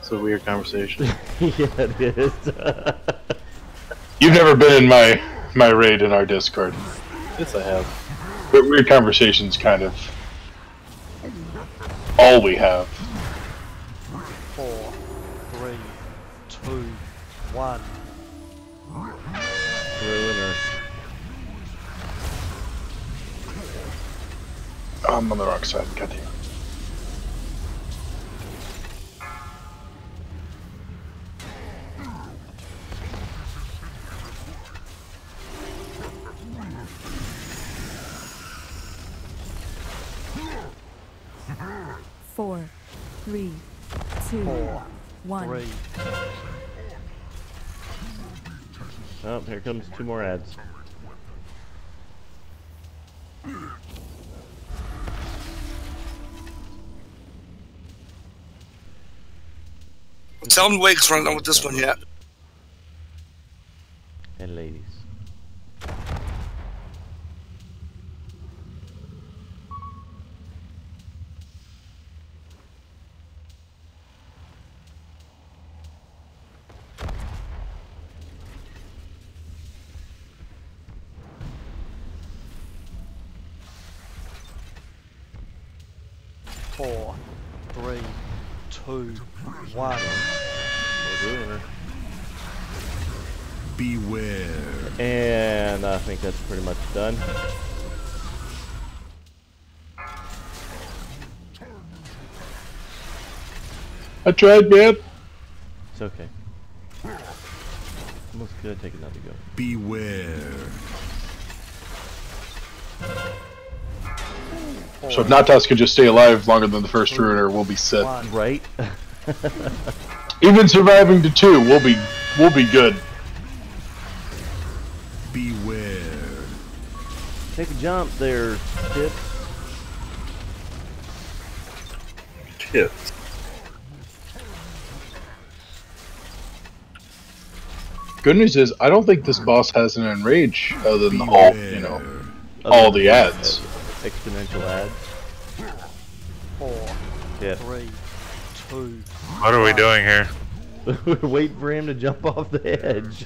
It's a weird conversation. Yeah, it is. You've never been in my raid in our Discord. Yes, I have. But weird conversations kind of all we have. 4, 3, 2, 1. Ruiner. I'm on the wrong side, goddamn. Four, 3, 2, 1. 3. Oh, here comes 2 more ads. Tell him Wake's running on with this one yet. And ladies. Four, 3, 2, 1. Ruiner. Beware. And I think that's pretty much done. I tried, man. It's okay. Almost gonna take another go. Beware. So if Natas could just stay alive longer than the first Ruiner, we'll be set. Right? Even surviving to 2, we'll be good. Beware. Take a jump there, Tip. Tips. Good news is, I don't think this boss has an enrage other than all the ads. Exponential ads. 4, Yeah. 3, 2. What are we doing here? We're waiting for him to jump off the edge.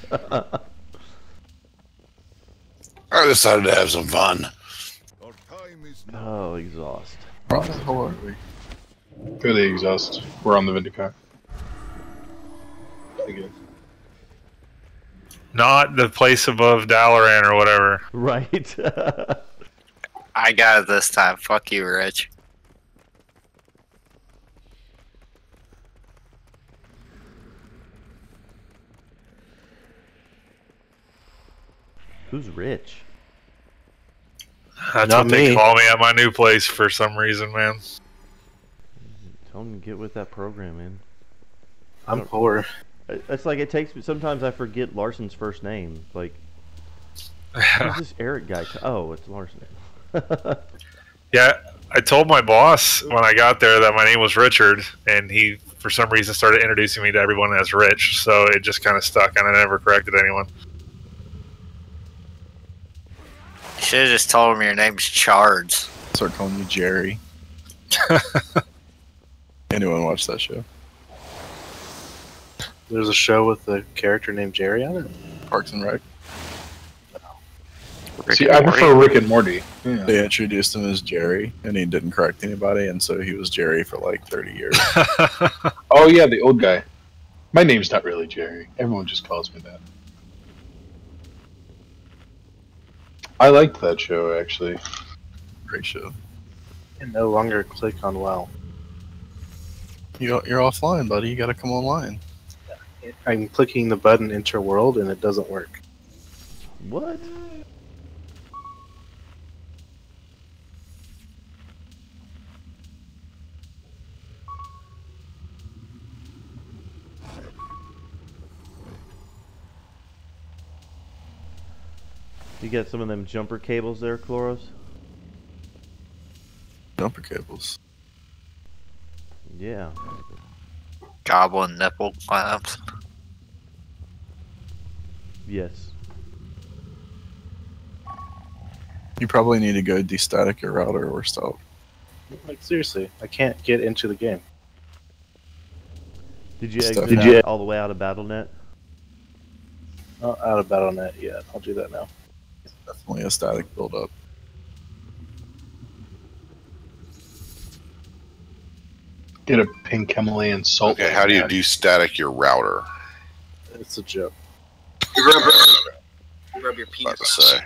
I decided to have some fun. Oh, exhaust. Where the hell are we? Go the exhaust. We're on the Vindicar. Again. Not the place above Dalaran or whatever. Right. I got it this time. Fuck you, Rich. Who's Rich? That's Not what they me. call me at my new place for some reason, man. Tell him to get with that program, man. I'm poor. It's like it takes me. Sometimes I forget Larson's first name. Like, who's this Eric guy? Oh, it's Larson. Yeah, I told my boss when I got there that my name was Richard, and he, for some reason, started introducing me to everyone as Rich, so it just kind of stuck, and I never corrected anyone. You should have just told him your name's Chards. Start calling you Jerry. Anyone watch that show? There's a show with a character named Jerry on it. Parks and Rec. See, I prefer Rick and Morty. Yeah. They introduced him as Jerry, and he didn't correct anybody, and so he was Jerry for like 30 years. Oh yeah, the old guy. My name's not really Jerry. Everyone just calls me that. I liked that show, actually. Great show. You can no longer click on WoW. You're offline, buddy. You gotta come online. I'm clicking the button Enter World, and it doesn't work. What? You got some of them jumper cables there, Chloros? Jumper cables. Yeah. Goblin nipple clamps. Yes. You probably need to go destatic your router or stop. Like, seriously, I can't get into the game. Did you Stuff. exit all the way out of BattleNet? Not out of BattleNet yet. I'll do that now. Definitely a static build-up. Get a pink Himalayan salt. Okay, how do you de-static your router? It's a joke. You rub your penis. About to say.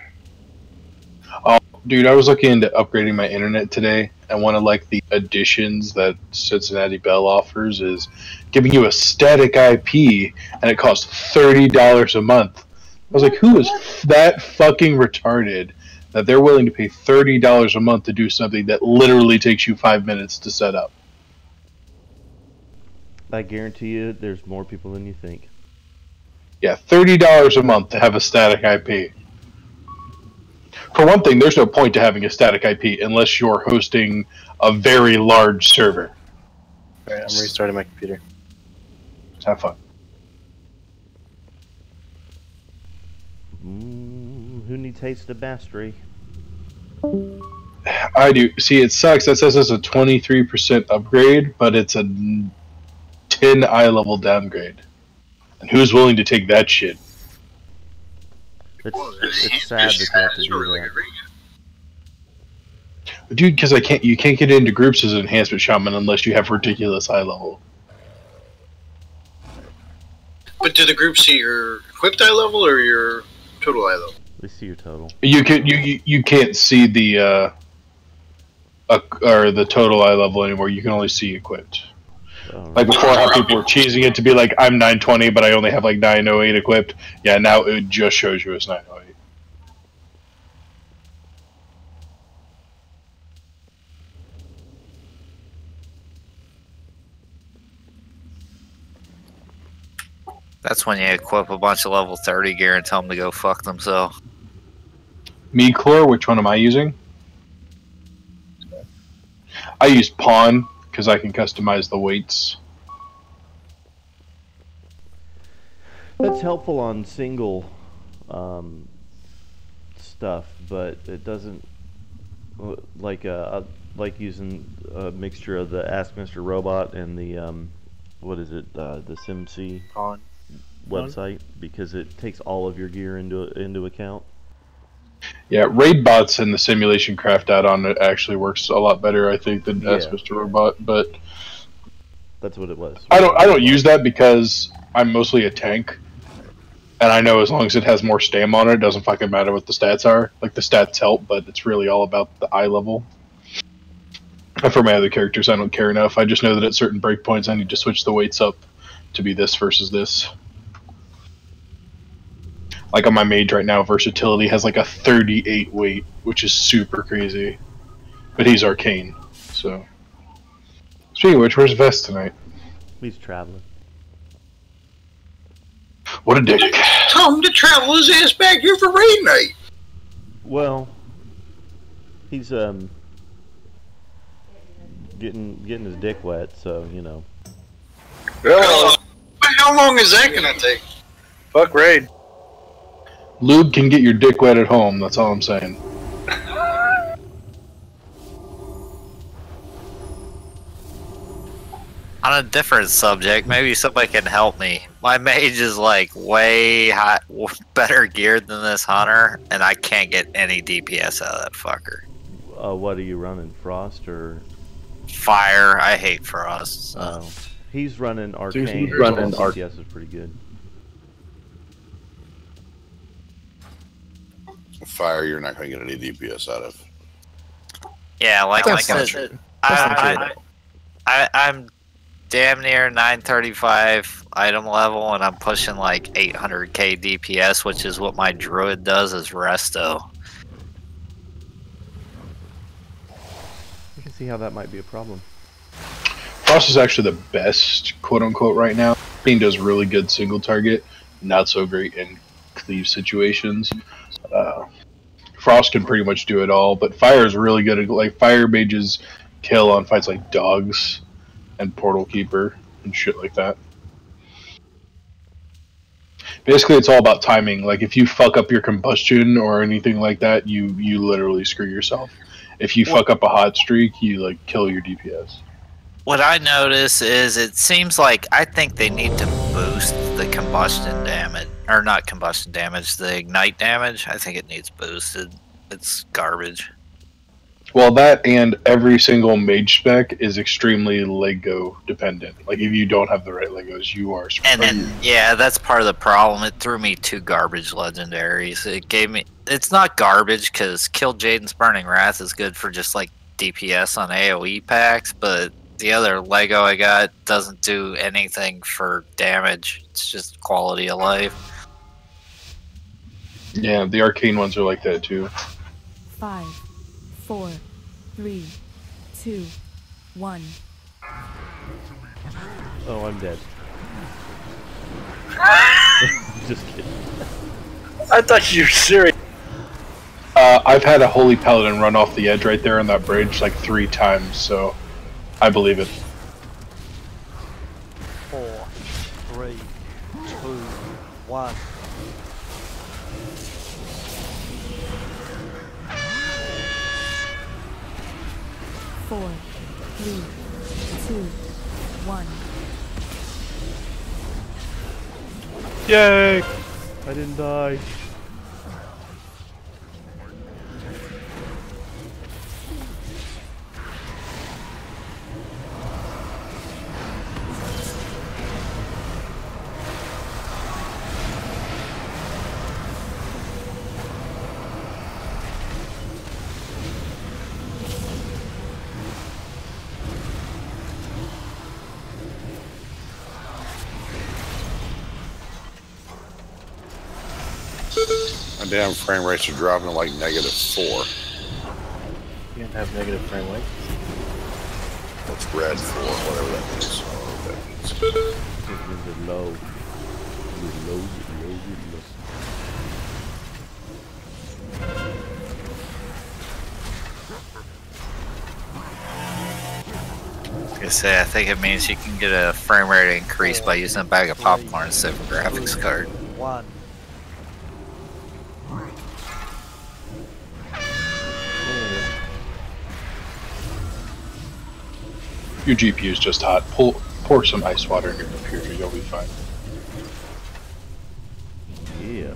Oh, dude, I was looking into upgrading my internet today, and one of like the additions that Cincinnati Bell offers is giving you a static IP, and it costs $30 a month. I was like, who is that fucking retarded that they're willing to pay $30 a month to do something that literally takes you 5 minutes to set up? I guarantee you there's more people than you think. Yeah, $30 a month to have a static IP. For one thing, there's no point to having a static IP unless you're hosting a very large server. Alright, I'm restarting my computer. Just have fun. Who needs haste of mastery? I do. See, it sucks. That says it's a 23% upgrade, but it's a 10 eye level downgrade. And who's willing to take that shit? It's sad that you have to do that. Dude, because you can't get into groups as an enhancement shaman unless you have ridiculous eye level. But do the groups see your equipped eye level or your total eye level? They see your total. You can't see the or the total eye level anymore. You can only see equipped. Like before, how people were cheesing it to be like, I'm 920, but I only have like 908 equipped. Yeah, now it just shows you as 908. That's when you equip a bunch of level 30 gear and tell them to go fuck themselves. Chlor, which one am I using? I use Pawn because I can customize the weights. That's helpful on single stuff, but it doesn't like using a mixture of the Ask Mr. Robot and the what is it, the SimC website, because it takes all of your gear into account. Yeah, raid bots and the simulation craft add-on actually works a lot better, I think, than Ask Mr. Robot. But that's what it was. I don't use that because I'm mostly a tank, And I know as long as it has more stam on it, it doesn't fucking matter what the stats are. Like, the stats help, but it's really all about the eye level. And for my other characters, I don't care enough. I just know that at certain breakpoints, I need to switch the weights up to be this versus this. Like on my mage right now, versatility has like a 38 weight, which is super crazy. But he's arcane, so. Speaking of which, where's Vest tonight? He's traveling. What a dick. Tell him to travel his ass back here for raid night. Well, he's getting his dick wet, so you know. How long is that gonna take? Fuck raid. Lube can get your dick wet at home, that's all I'm saying. On a different subject, maybe somebody can help me. My mage is like way better geared than this hunter, and I can't get any DPS out of that fucker. What are you running, Frost or Fire? I hate Frost. So. He's running arcane. He's running DPS is pretty good. Fire, you're not going to get any DPS out of. Yeah, like That's I not said, true. I'm damn near 935 item level, and I'm pushing like 800k DPS, which is what my druid does as resto. You can see how that might be a problem. Frost is actually the best, quote-unquote, right now. Bean does really good single target, not so great in cleave situations. Frost can pretty much do it all, but Fire is really good at, like, Fire mages kill on fights like Dogs and Portal Keeper and shit like that. Basically, it's all about timing. Like, if you fuck up your combustion or anything like that, you literally screw yourself. If you fuck up a hot streak, you, like, kill your DPS. What I notice is it seems like I think they need to boost the combustion damage, or not combustion damage, the ignite damage. I think it needs boosted. It's garbage. Well, that and every single mage spec is extremely Lego dependent. Like, if you don't have the right Legos, you are screwed. And then, yeah, that's part of the problem. It threw me 2 garbage legendaries. It gave me... It's not garbage, because Kill Jaden's Burning Wrath is good for just, like, DPS on AoE packs, but the other Lego I got doesn't do anything for damage. It's just quality of life. Yeah, the arcane ones are like that, too. 5, 4, 3, 2, 1. Oh, I'm dead. Just kidding. I thought you were serious. I've had a Holy Paladin run off the edge right there on that bridge like 3 times, so I believe it. 4, 3, 2, 1. Four, 3, 2, 1. Yay! I didn't die. My damn frame rates are dropping to like -4. You don't have negative frame rate. What's red for? Whatever that means. I don't know what that means. It's low. It's low. Like I say, I think it means you can get a frame rate increase by using a bag of popcorn instead of a graphics card. 1. Your GPU is just hot. Pour some ice water in your computer, you'll be fine. Yeah.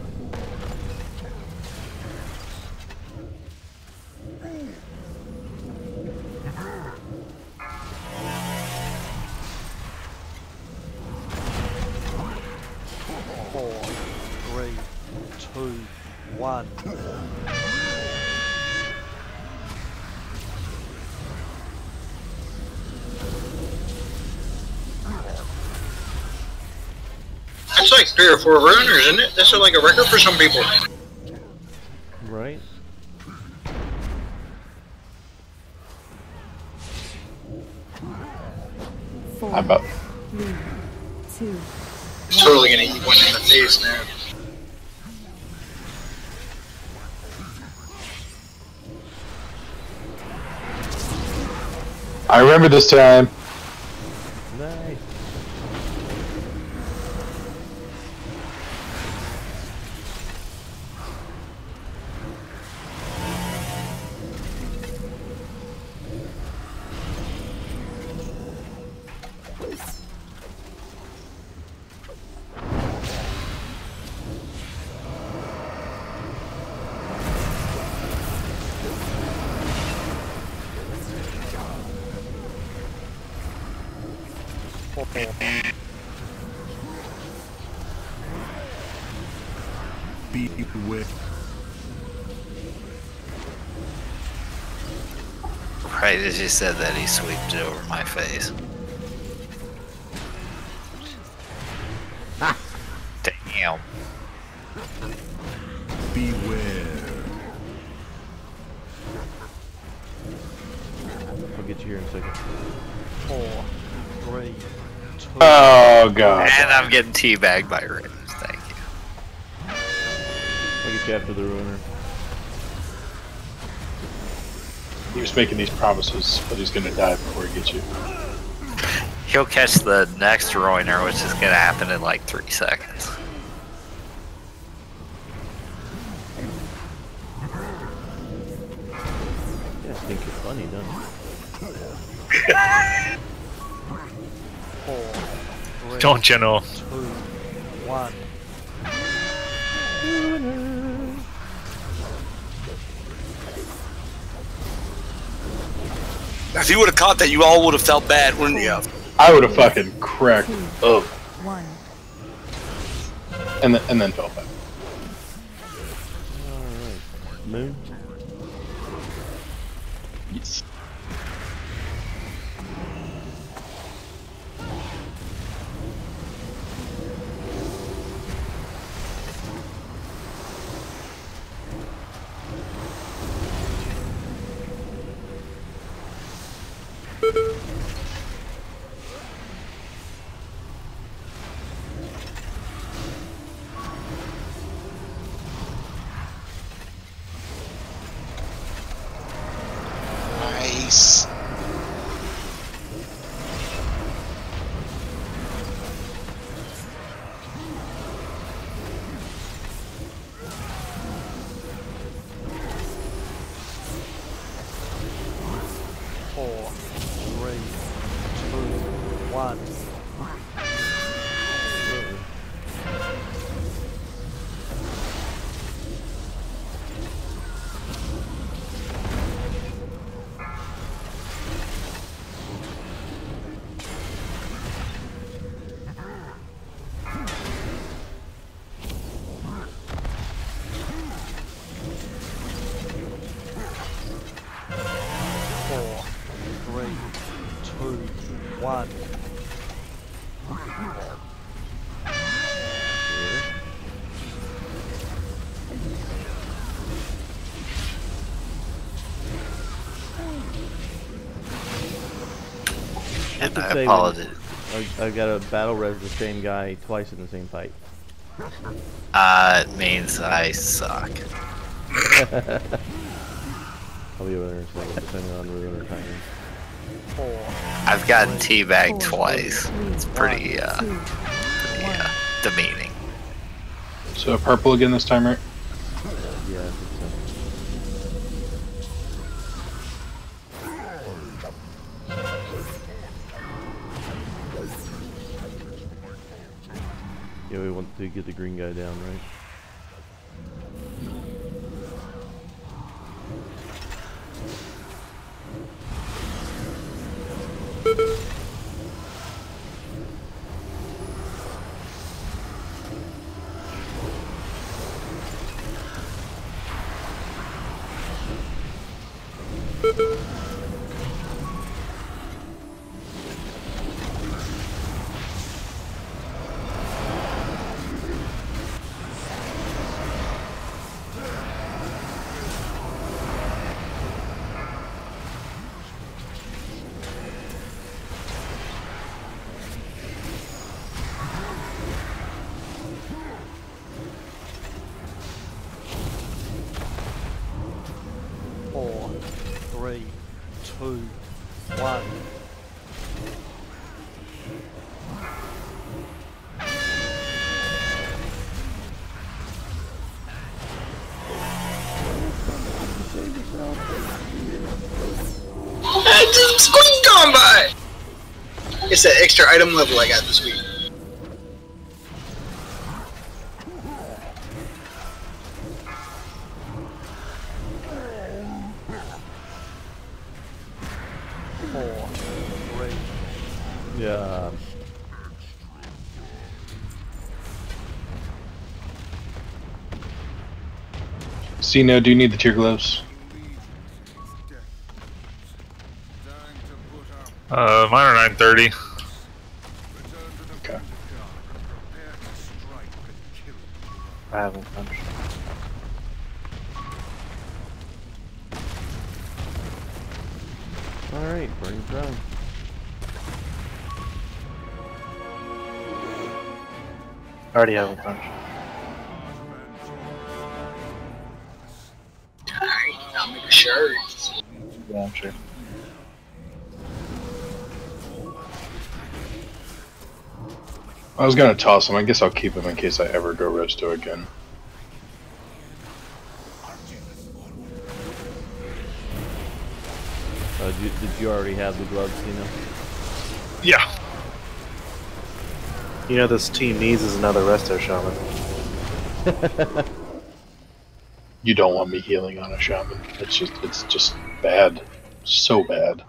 3, 2, 1. That's like 3 or 4 runners, isn't it? That's like a record for some people. Right? How about 3, 2. It's totally gonna eat one in the face now. I remember this time. Nice. Beware. Right as you said that, he sweeped it over my face. Damn. Beware. I'll get you here in a second. 4, 3, 2. Oh god. And I'm getting teabagged by Rick. Thank you. I'll get you after the ruiner. He was making these promises, but he's gonna die before he gets you. He'll catch the next ruiner, which is gonna happen in like 3 seconds. You guys think you're funny, don't you? 4, 3, Don't you know? 2, 1. If you would have caught that, you all would have felt bad, wouldn't you? I would have fucking cracked. Oh. 1. And then felt bad. Alright. Moon? Yes. Nice. Four, 3, 2, 1. Four, 3, 2, 1. And What's it I say apologize. I got a battle res the same guy twice in the same fight. It means I suck. I'll be over there in a second, depending on the ruiner timing. I've gotten teabagged twice. It's pretty, demeaning. So purple again this time, right? Yeah, I think so. Yeah, we want to get the green guy down, right? It's that extra item level I got this week. Yeah. Cena, do you need the tear gloves? Mine are 930. Okay. I haven't punched. Alright, burning drum. Already haven't punched. Alright, I'll make a shirt. Yeah, I'm sure. I was gonna toss him. I guess I'll keep him in case I ever go resto again. Did you already have the gloves, Yeah. You know this team needs is another resto shaman. You don't want me healing on a shaman. It's just bad. So bad.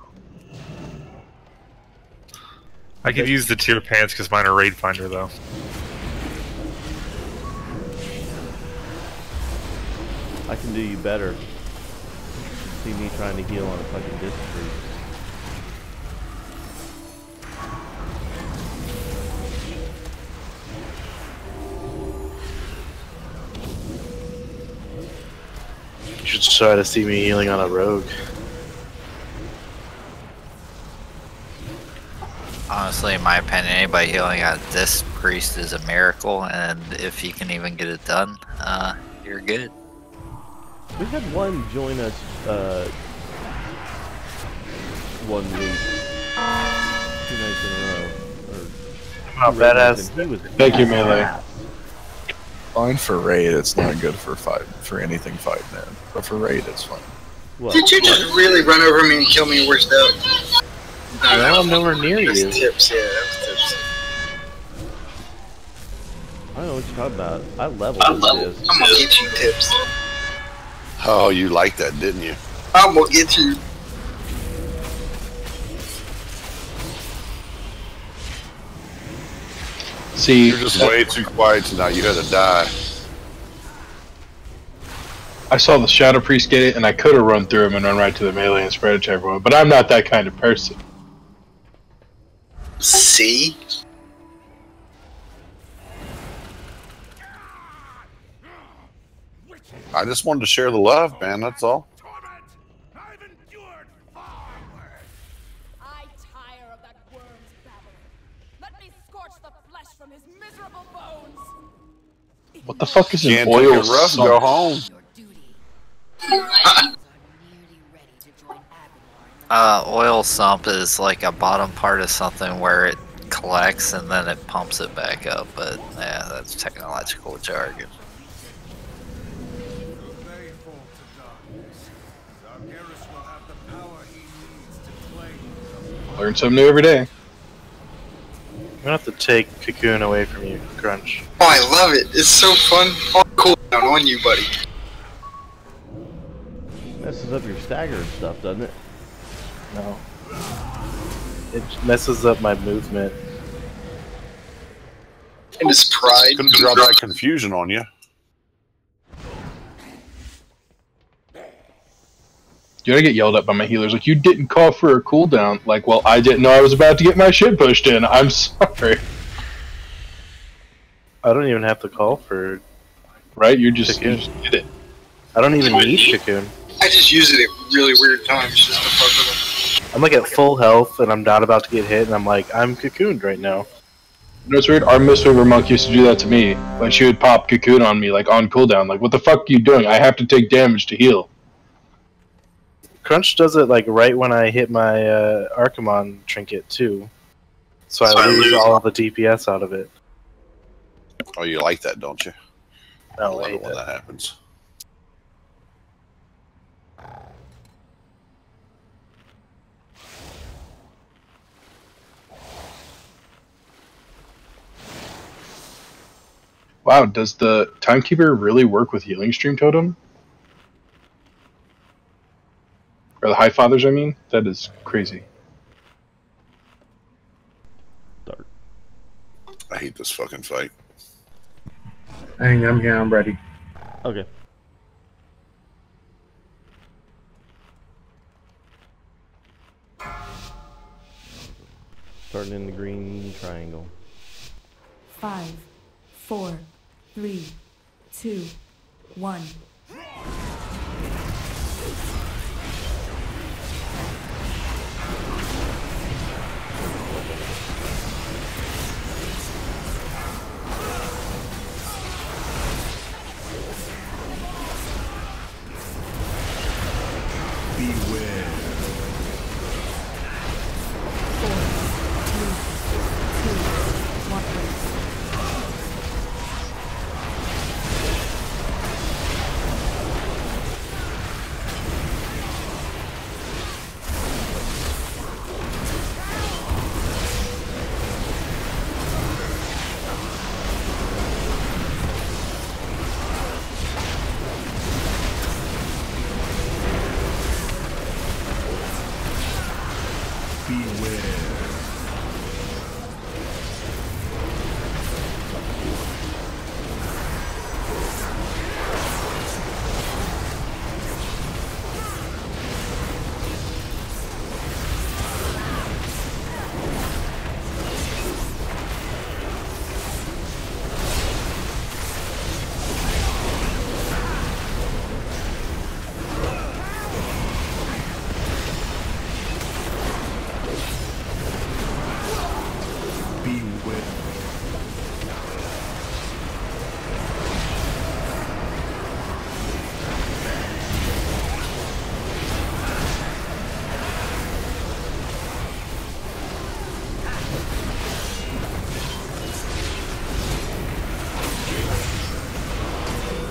I could use the tier pants because mine are raid finder though. I can do you better. See me trying to heal on a fucking disc tree. You should try to see me healing on a rogue. Honestly, in my opinion, anybody healing on this priest is a miracle, and if you can even get it done, you're good. We had one join us one week. 2 nights in a row. How badass. He was Thank you, Melee. Fine for raid, it's not good for anything fight, man. But for raid, it's fine. What? Did you just really run over me and kill me worst out? No, I'm nowhere near you. Tips, yeah, that was tips. I don't know what you're talking about. I leveled this. I'm gonna get you tips. Oh, you liked that, didn't you? I'm gonna get you. See, You're just way too quiet tonight. You had to die. I saw the Shadow Priest get it, and I could have run through him and run right to the melee and spread it to everyone, but I'm not that kind of person. See? I just wanted to share the love, man. That's all. I tire of that worm's babble. Let me scorch the flesh from his miserable bones. What the fuck is an Can't oil take it rough and go sump? home. Oil sump is like a bottom part of something where it collects and then it pumps it back up, but yeah, that's technological jargon. Learn something new every day. I'm gonna have to take Cocoon away from you, Crunch. Oh, I love it. It's so fun. Oh, cool down on you, buddy. Messes up your stagger and stuff, doesn't it? No. It messes up my movement. And his pride. Couldn't drop that confusion on you. Dude, I get yelled at by my healers. Like, you didn't call for a cooldown. Like, well, I didn't know I was about to get my shit pushed in. I'm sorry. I don't even have to call for... Right? You just did it. I don't even need Cocoon. I just use it at really weird times just to fuck with him. I'm like at full health and I'm not about to get hit and I'm like, I'm cocooned right now. You know what's weird? Our Mistweaver monk used to do that to me. Like, she would pop Cocoon on me, like, on cooldown. Like, what the fuck are you doing? I have to take damage to heal. Crunch does it like right when I hit my Archimon trinket too. So I lose all the DPS out of it. Oh, you like that, don't you? No, I love it when that happens. Wow, does the Timekeeper really work with Healing Stream Totem? Or the High Fathers, I mean? That is crazy. I hate this fucking fight. Hang on, I'm here. I'm ready. Okay. Starting in the green triangle. 5, 4, 3, 2, 1. Beware. 4, 3, 2, 1.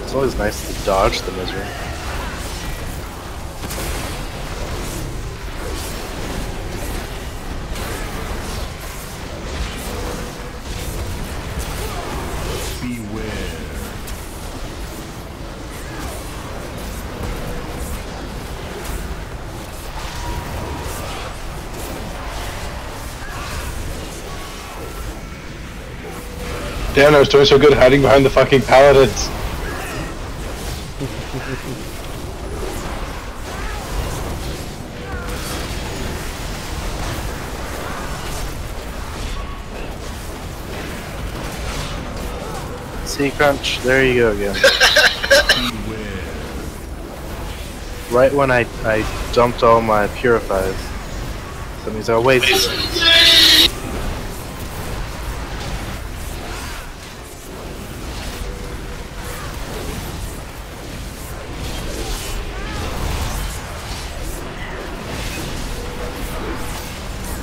It's always nice to dodge the misery. Damn, I was doing so good hiding behind the fucking paladins. See, Crunch, there you go again. Right when I dumped all my purifies. That means I'll wait.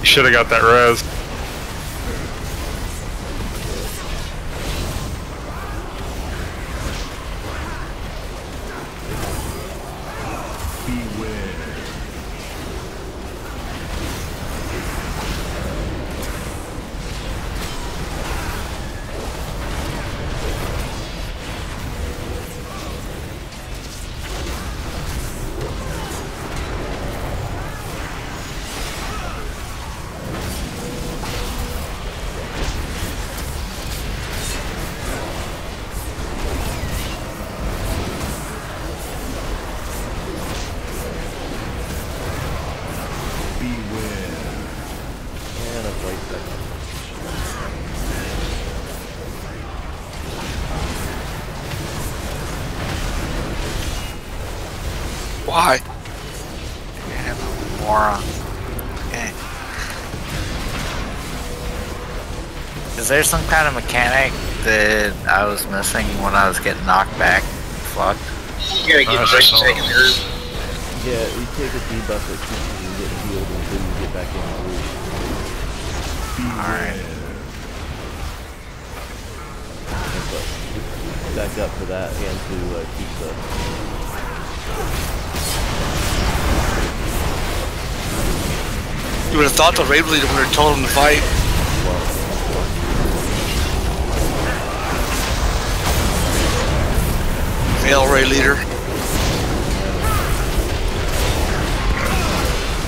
You should have got that res. Why? Moron. Okay. Is there some kind of mechanic that I was missing when I was getting knocked back? Fucked. You gotta get break taken the group. Yeah, you take a debuff that keeps you from getting healed until you get back in the group. Alright. Back up for that and to keep the... You would have thought the raid leader would have told him to fight. Ray leader.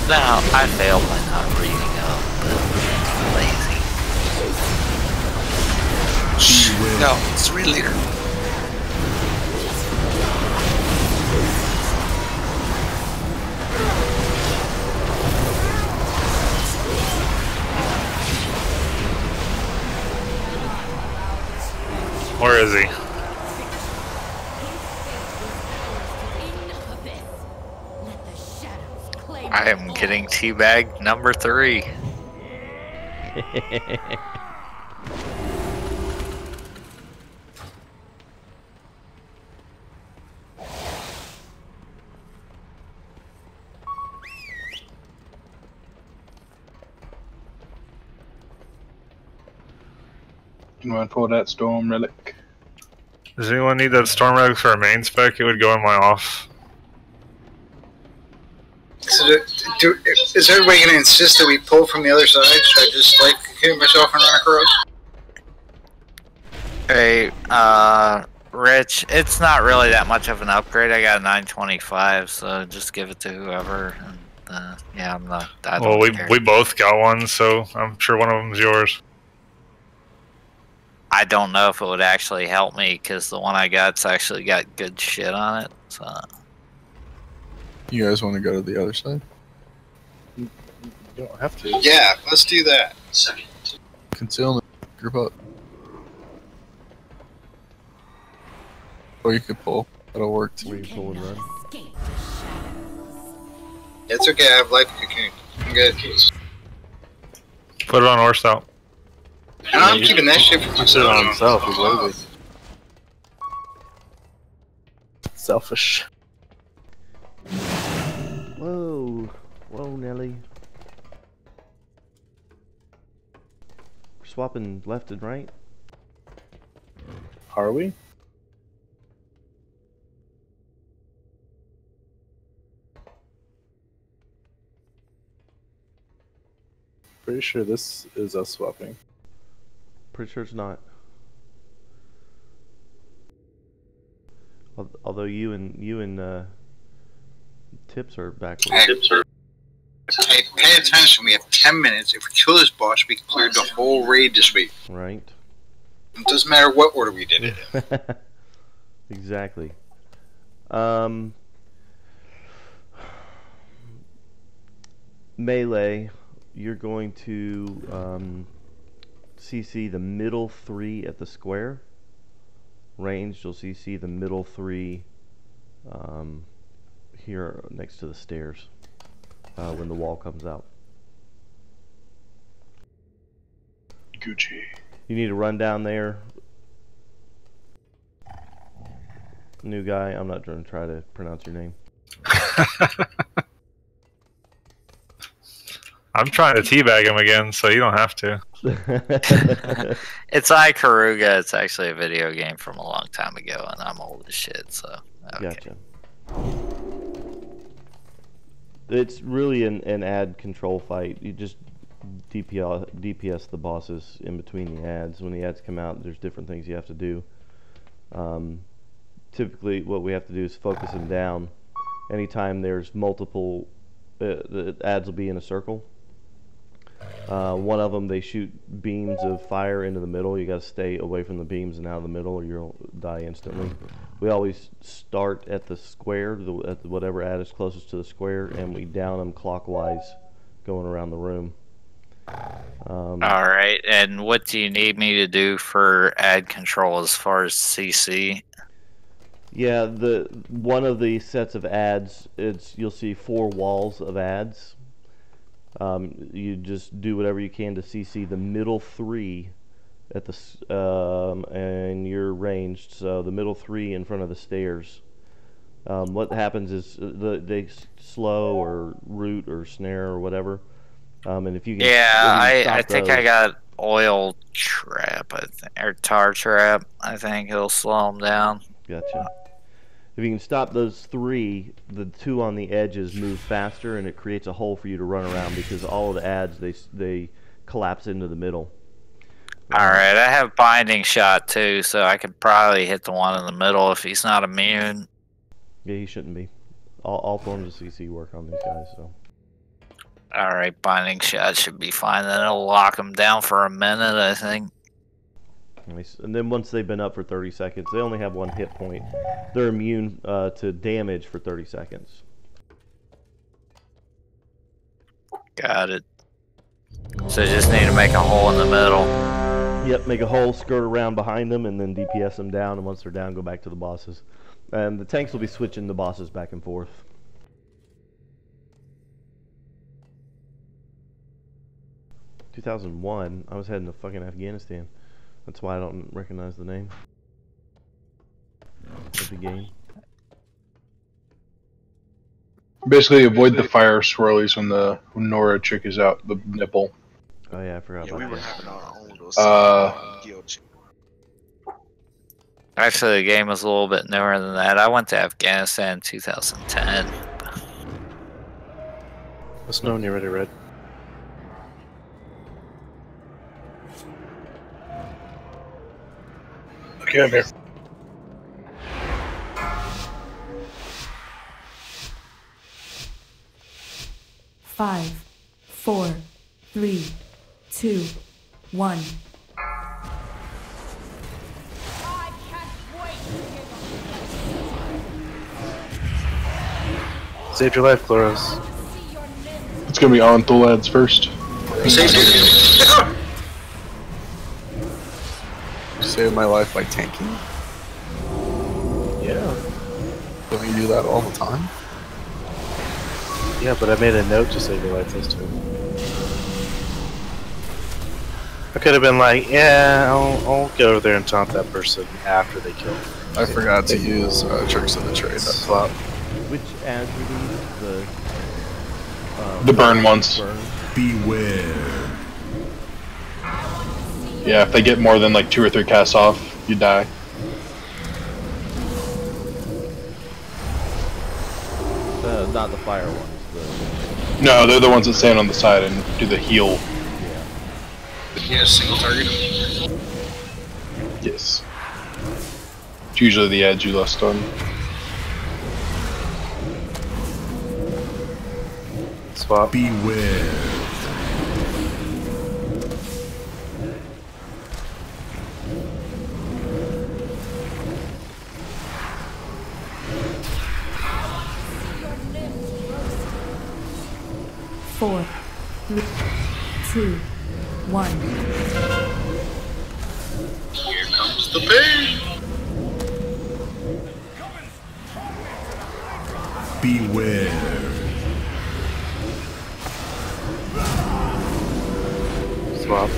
No, I failed by not reading up, but lazy. No, it's Ray leader. Where is he? I am getting teabag number 3. You want to pull that storm relic? Does anyone need that storm relic for a main spec? It would go in my off. So is everybody going to insist that we pull from the other side? Should I just like hit myself and run across? Hey, Rich, it's not really that much of an upgrade. I got a 925, so just give it to whoever. And, yeah, I'm not. I don't Well, care. we both got one, so I'm sure one of them's yours. I don't know if it would actually help me because the one I got's actually got good shit on it. So. You guys want to go to the other side? You don't have to. Yeah, let's do that. Second. Concealment. Group up. Or you could pull. That'll work too. Where you pull and run? It's okay, I have life cocoon. I'm good. Put it on horse out. And I'm keeping that shit for Puts it myself. on himself. He's lazy. Selfish. Whoa. Whoa, Nelly. We're swapping left and right. Are we? Pretty sure this is us swapping. Pretty sure it's not. Although you and Tips are backwards. Hey, pay attention. We have 10 minutes. If we kill this boss, we can clear the whole raid this week. Right. It doesn't matter what order we did it in. Exactly. Melee, you're going to CC the middle 3 at the square. Ranged, you'll CC the middle 3 here next to the stairs when the wall comes out. Gucci. You need to run down there. New guy, I'm not going to try to pronounce your name. I'm trying to teabag him again, so you don't have to. It's Ikaruga. It's actually a video game from a long time ago, and I'm old as shit, so. Okay. Gotcha. It's really an ad control fight. You just DPS the bosses in between the ads. When the ads come out, there's different things you have to do. Typically, what we have to do is focus them down. Anytime there's multiple, the ads will be in a circle. One of them, they shoot beams of fire into the middle. You got to stay away from the beams and out of the middle, or you'll die instantly. We always start at the square, at whatever ad is closest to the square, and we down them clockwise, going around the room. All right, and what do you need me to do for ad control as far as CC? Yeah, one of the sets of ads, you'll see 4 walls of ads. You just do whatever you can to CC the middle 3 at the and you're ranged, so the middle 3 in front of the stairs. What happens is they slow or root or snare or whatever. And if you can, I think I got oil trap, or tar trap. I think it'll slow them down. Gotcha. If you can stop those 3, the 2 on the edges move faster, and it creates a hole for you to run around because all of the ads they collapse into the middle. All right, I have binding shot too, so I could probably hit the one in the middle if he's not immune. Yeah, he shouldn't be. All forms of CC work on these guys, so. Alright, binding shot should be fine. Then it'll lock them down for a minute, I think. Nice. And then once they've been up for 30 seconds, they only have 1 hit point. They're immune to damage for 30 seconds. Got it. So you just need to make a hole in the middle. Yep, make a hole, skirt around behind them, and then DPS them down, and once they're down, go back to the bosses. And the tanks will be switching the bosses back and forth. "2001? I was heading to fucking Afghanistan. That's why I don't recognize the name of the game." Basically, avoid the fire swirlies when Nora chick is out the nipple. Oh yeah, I forgot about we were that. having our own little guild. Actually, the game was a little bit newer than that. I went to Afghanistan in 2010. Let's know when you're ready, Red. Okay, I'm here. Five, 4, 3, 2, 1. Save your life, Chloros. It's gonna be Antorus first. Saved my life by tanking. Yeah. Don't you do that all the time? Yeah, but I made a note to save your life this time. I could have been like, yeah, I'll go over there and taunt that person after they kill me. I forgot to use Tricks of the Trade. That's flop. Which ads were these? The burn ones. Beware. Yeah, if they get more than like 2 or 3 casts off, you die. Not the fire ones. No, they're the ones that stand on the side and do the heal. Yeah, single target. Yes. It's usually the ads you left on. Swap. Beware. Four, 3, 2, 1. Here comes the pain. Beware. Swap.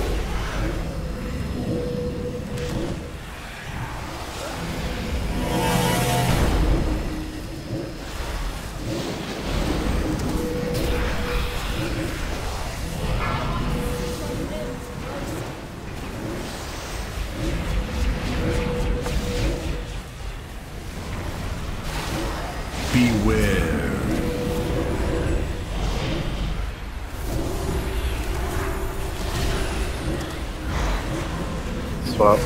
Beware. Swap.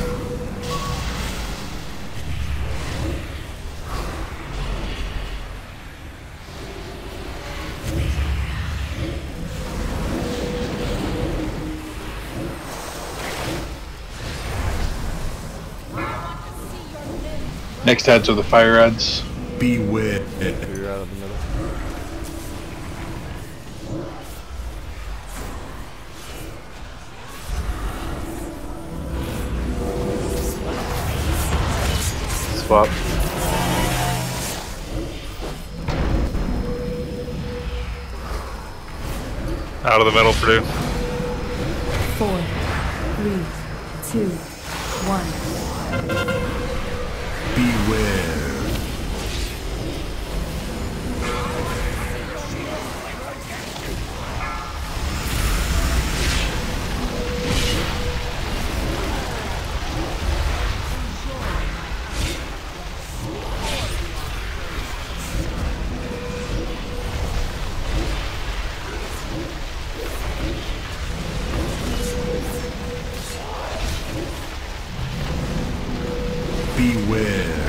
Next ads are the fire ads. Beware. You're out of the middle. Swap. Out of the middle, Purdue. 4, 3, 2, 1. Beware. Beware.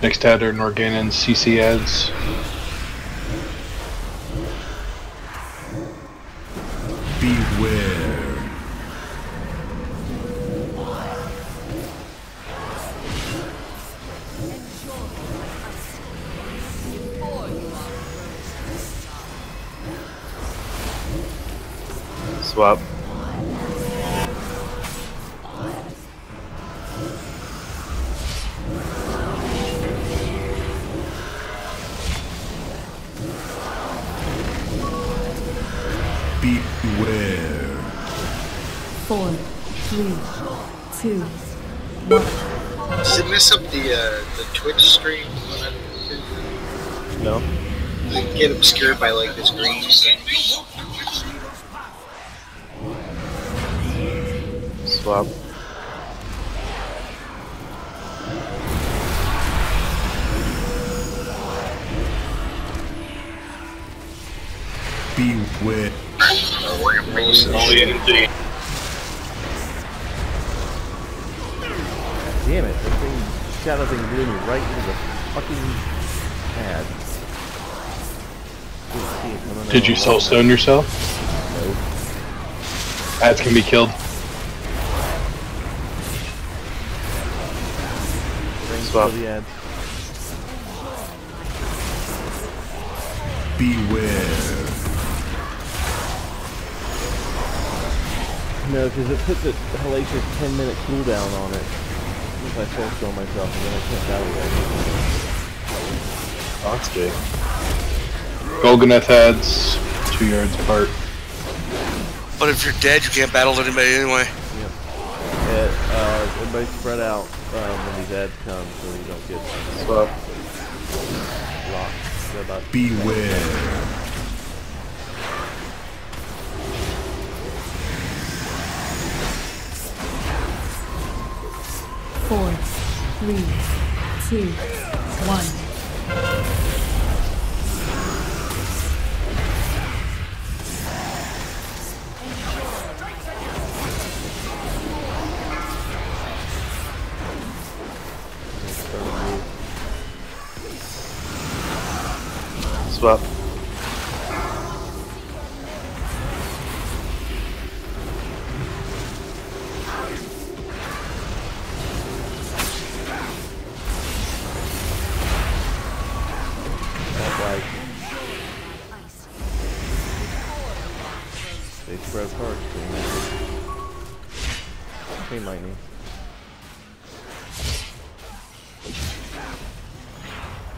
Next ad are Norganon CC ads. Beware. Swap. Beware. 4, 3, 2, 1. Does it mess up the Twitch stream? No. Does it get obscured by like this green thing? Swap. Beware. Only empty. Damn it, that thing, shadow thing blew me right into the fucking pad. Didn't see it coming Did you out. soulstone yourself? No. Ads can be killed. Swap. The ads. Beware. No, because it puts a hellacious 10-minute cooldown on it. If I soulstone myself, and then I can't battle it. Fox J. Golganeth ads, 2 yards apart. But if you're dead, you can't battle anybody anyway. Yep. Yeah, everybody spread out when these ads come, so you don't get Swap. locked. About Beware. 4, 3, 2, 1. Swap. They spread apart. Chain lightning.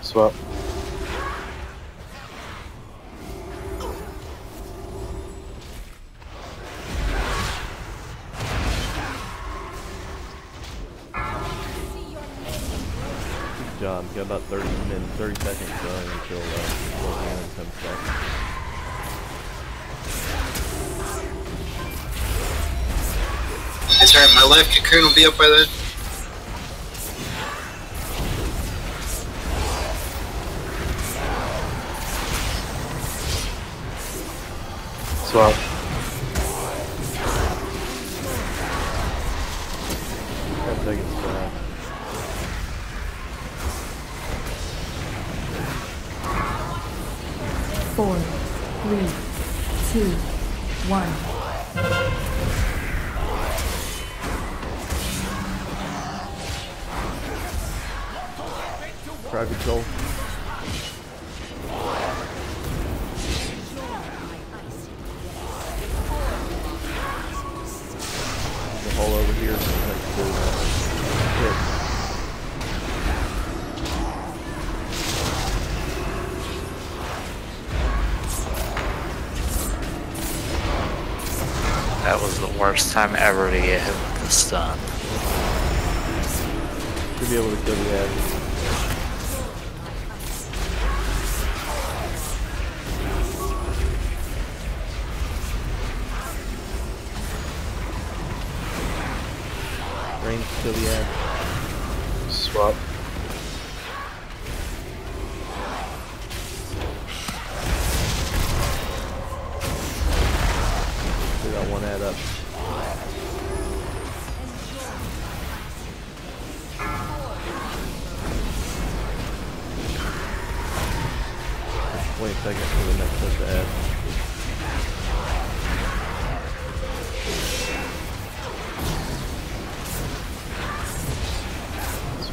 Swap. Good job. Got about 30 seconds going until Morgana comes back. That's right, my life cocoon will be up by then. Swap. 10 seconds back. Four, 3, 2, 1. Crowd control. The hole over here next to hit. That was the worst time ever to get hit with the stun. Should be able to kill the edge. Range to the edge. Swap. We got one ad up.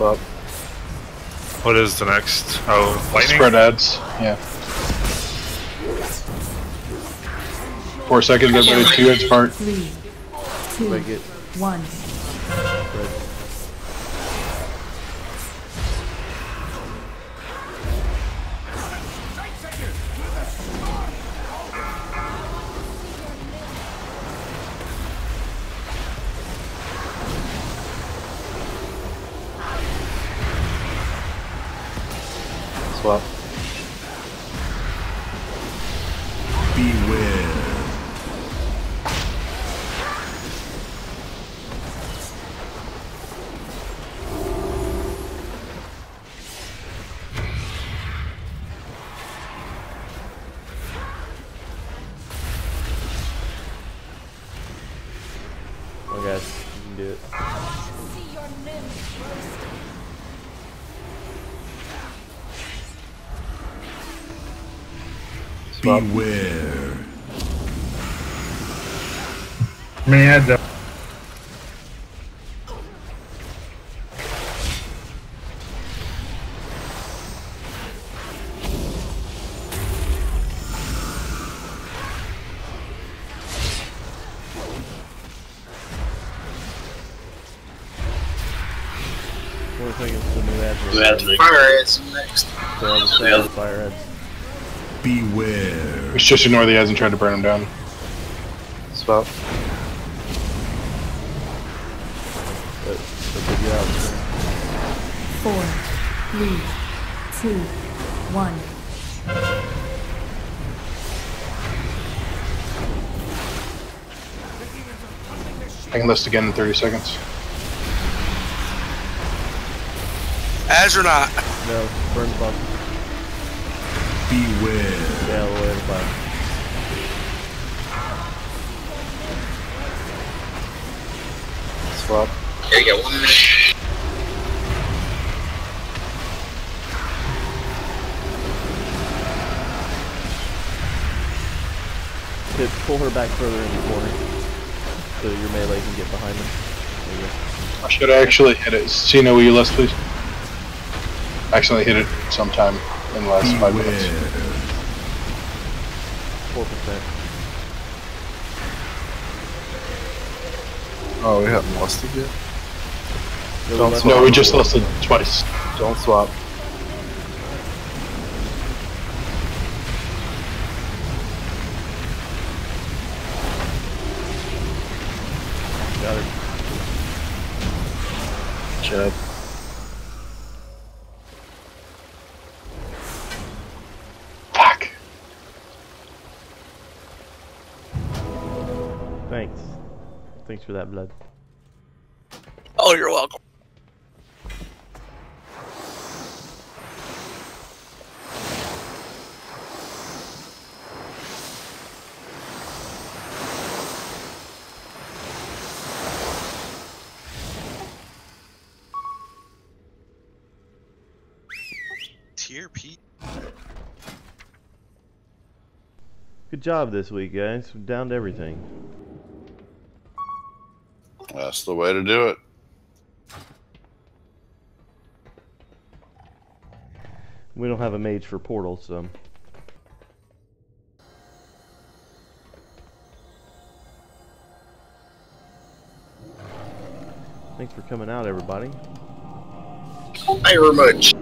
Swap. What is the next? Oh, lightning? Spread ads. Yeah. 4 seconds, everybody. 2 heads apart. 3, 2, 1. Swap. Beware. Oh, guys, you can do it. See your limbs roasted. Beware. Man, the What do you think is the new ad? Fire is next. Fire heads. Beware. Let's just ignore the ads and try to burn them down. Swap. But figure out. 4, 3, 2, 1. I can list again in 30 seconds. As or not? No, burn the button. Beware. Yeah, all the way to the bottom. Swap. There you go, 1 minute. Hit, pull her back further in the corner so your melee can get behind them. There you go. I should actually hit it. Cena, will you list, please? Accidentally hit it sometime in the last 5 minutes. 4%. Oh, we haven't lost it yet? No, we just listed twice. Don't swap. Got her. Chad. Fuck. Thanks. Thanks for that blood. Oh, you're welcome. Tier P. Good job this week, guys. We downed everything. That's the way to do it. We don't have a mage for portal, so. Thanks for coming out, everybody. Thank you very much.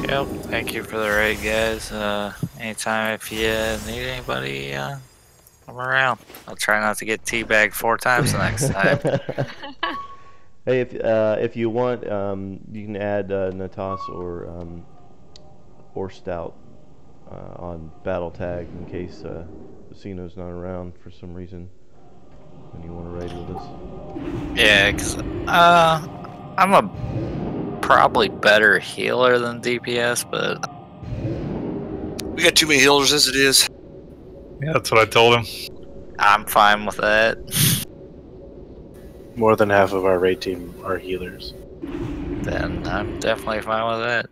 Yep, thank you for the raid, guys. Anytime if you need anybody, I'm around. I'll try not to get teabagged 4 times the next time. Hey, if you want, you can add Natas or Stout on battle tag in case Casino's not around for some reason when you want to raid with us. Yeah, because I'm a probably better healer than DPS, but We got too many healers as it is. Yeah, that's what I told him. I'm fine with that. More than half of our raid team are healers. Then I'm definitely fine with that.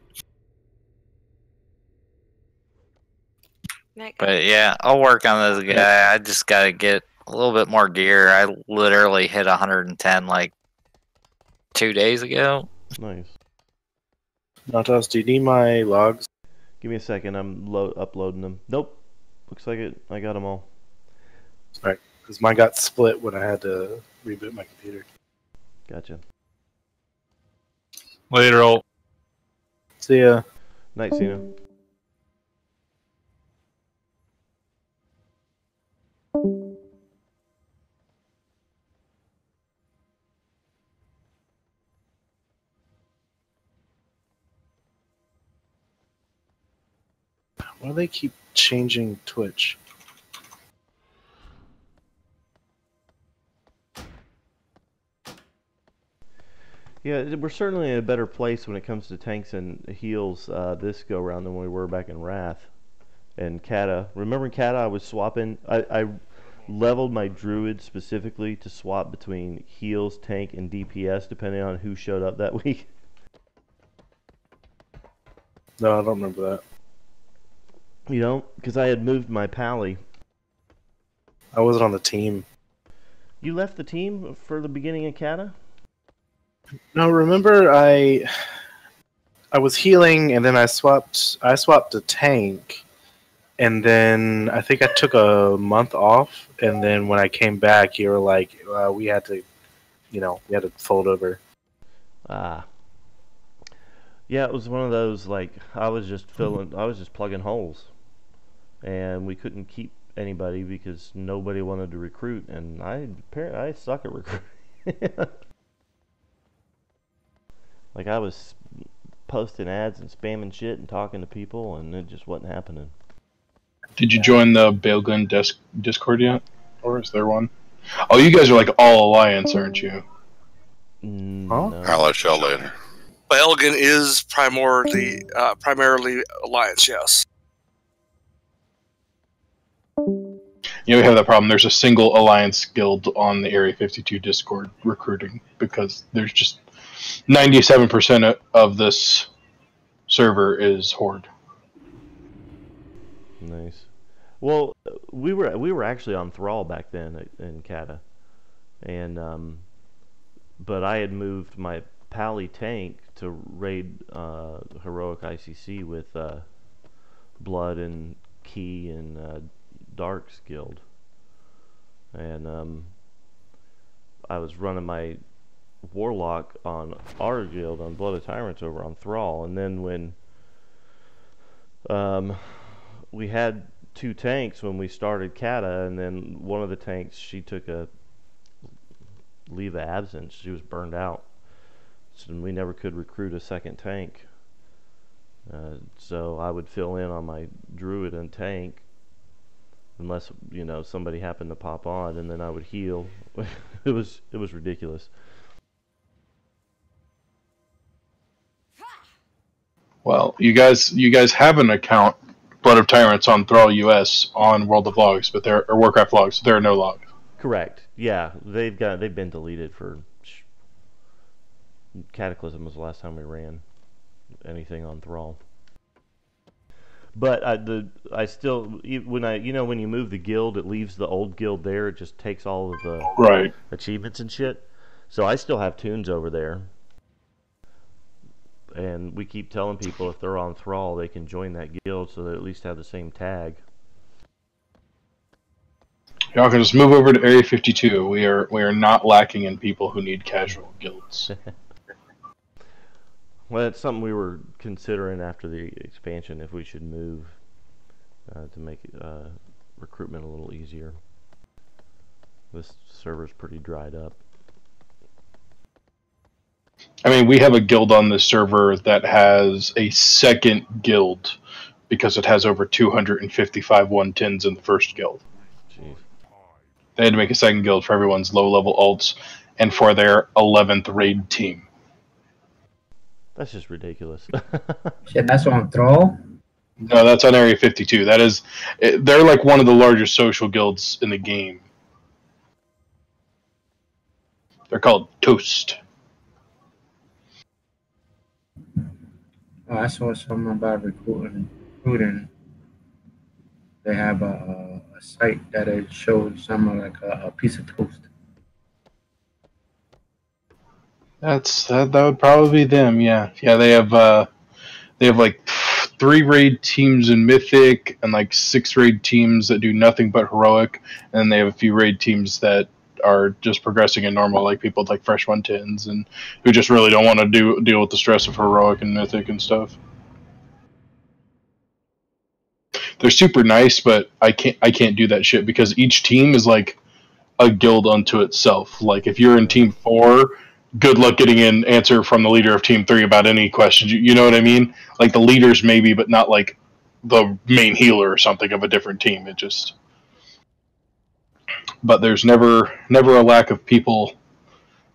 But yeah, I'll work on this guy. I just gotta get a little bit more gear. I literally hit 110 like 2 days ago. Nice. Natas, do you need my logs? Give me a second. I'm uploading them. Nope. Looks like it. I got them all. Alright, because mine got split when I had to reboot my computer. Gotcha. Later, ult. See ya. Night, Cena. Why do they keep changing Twitch? Yeah, we're certainly in a better place when it comes to tanks and heals this go around than we were back in Wrath and Kata. Remember Kata? I was swapping. I leveled my druid specifically to swap between heals, tank, and DPS depending on who showed up that week. No, I don't remember that. You know, because I had moved my pally. I wasn't on the team. You left the team for the beginning of Kata? No, remember I was healing and then I swapped to tank, and then I think I took a month off, and then when I came back you were like, we had to fold over. Ah. Yeah, it was one of those, like, I was just plugging holes. And we couldn't keep anybody because nobody wanted to recruit, and I suck at recruiting. Like, I was posting ads and spamming shit and talking to people, and it just wasn't happening. Did you join the Bailgun Discord yet? Or is there one? Oh, you guys are like all Alliance, aren't you? No. I'll let y'all later. Bailgun is primarily Alliance, yes. You know, we have that problem. There's a single Alliance guild on the Area 52 Discord recruiting because there's just 97% of this server is Horde. Nice. Well, we were actually on Thrall back then in Kata, and but I had moved my Pally tank to raid Heroic ICC with Blood and Key and Dark's guild, and I was running my Warlock on our guild on Blood of Tyrants over on Thrall, and then when we had 2 tanks when we started Kata, and then one of the tanks, she took a leave of absence. She was burned out, so we never could recruit a second tank. So I would fill in on my druid and tank unless, you know, somebody happened to pop on, and then I would heal. it was ridiculous. Well, you guys have an account, Blood of Tyrants, on Thrall US on World of Logs, but or Warcraft Logs. There are no logs. Correct. Yeah, they've been deleted for. Cataclysm was the last time we ran anything on Thrall. But I still, when you move the guild, it leaves the old guild there. It just takes all of the achievements and shit. So I still have tunes over there, and we keep telling people if they're on Thrall, they can join that guild so they at least have the same tag. Y'all can just move over to Area 52. We are not lacking in people who need casual guilds. Well, it's something we were considering after the expansion, if we should move to make recruitment a little easier. This server's pretty dried up. I mean, we have a guild on this server that has a second guild because it has over 255 110s in the first guild. Jeez. They had to make a second guild for everyone's low-level alts and for their 11th raid team. That's just ridiculous. Shit, that's on Thrall? No, that's on Area 52. They're like one of the largest social guilds in the game. They're called Toast. Oh, I saw something about recruiting They have a site that it shows some like a piece of toast. That would probably be them. Yeah, yeah. They have like 3 raid teams in Mythic and like 6 raid teams that do nothing but heroic, and then they have a few raid teams that are just progressing in normal, like people with like fresh 110s and who just really don't want to deal with the stress of heroic and Mythic and stuff. They're super nice, but I can't do that shit because each team is like a guild unto itself. Like if you're in team 4, good luck getting an answer from the leader of team 3 about any questions. You know what I mean? Like the leaders maybe, but not like the main healer or something of a different team. It just, but there's never a lack of people.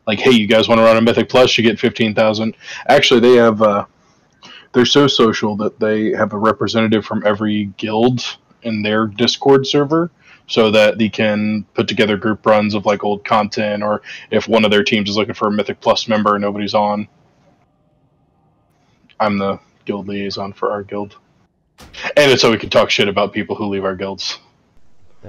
Like, hey, you guys want to run a Mythic Plus? You get 15,000. Actually, they have. They're so social that they have a representative from every guild in their Discord server, so that they can put together group runs of like old content, or if one of their teams is looking for a Mythic Plus member and nobody's on, I'm the guild liaison for our guild. And it's so we can talk shit about people who leave our guilds.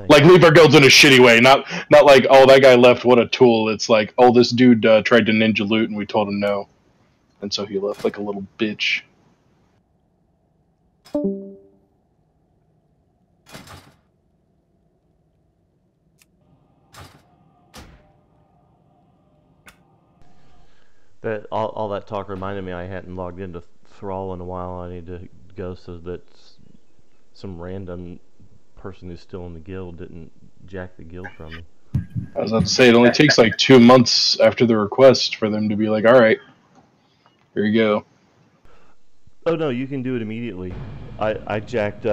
Like, leave our guilds in a shitty way, not like, oh, that guy left, what a tool. It's like, oh, this dude tried to ninja loot and we told him no. And so he left like a little bitch. That all that talk reminded me I hadn't logged into Thrall in a while. I need to go so that some random person who's still in the guild didn't jack the guild from me. I was about to say, it only takes like 2 months after the request for them to be like, alright, here you go. Oh no, you can do it immediately. I jacked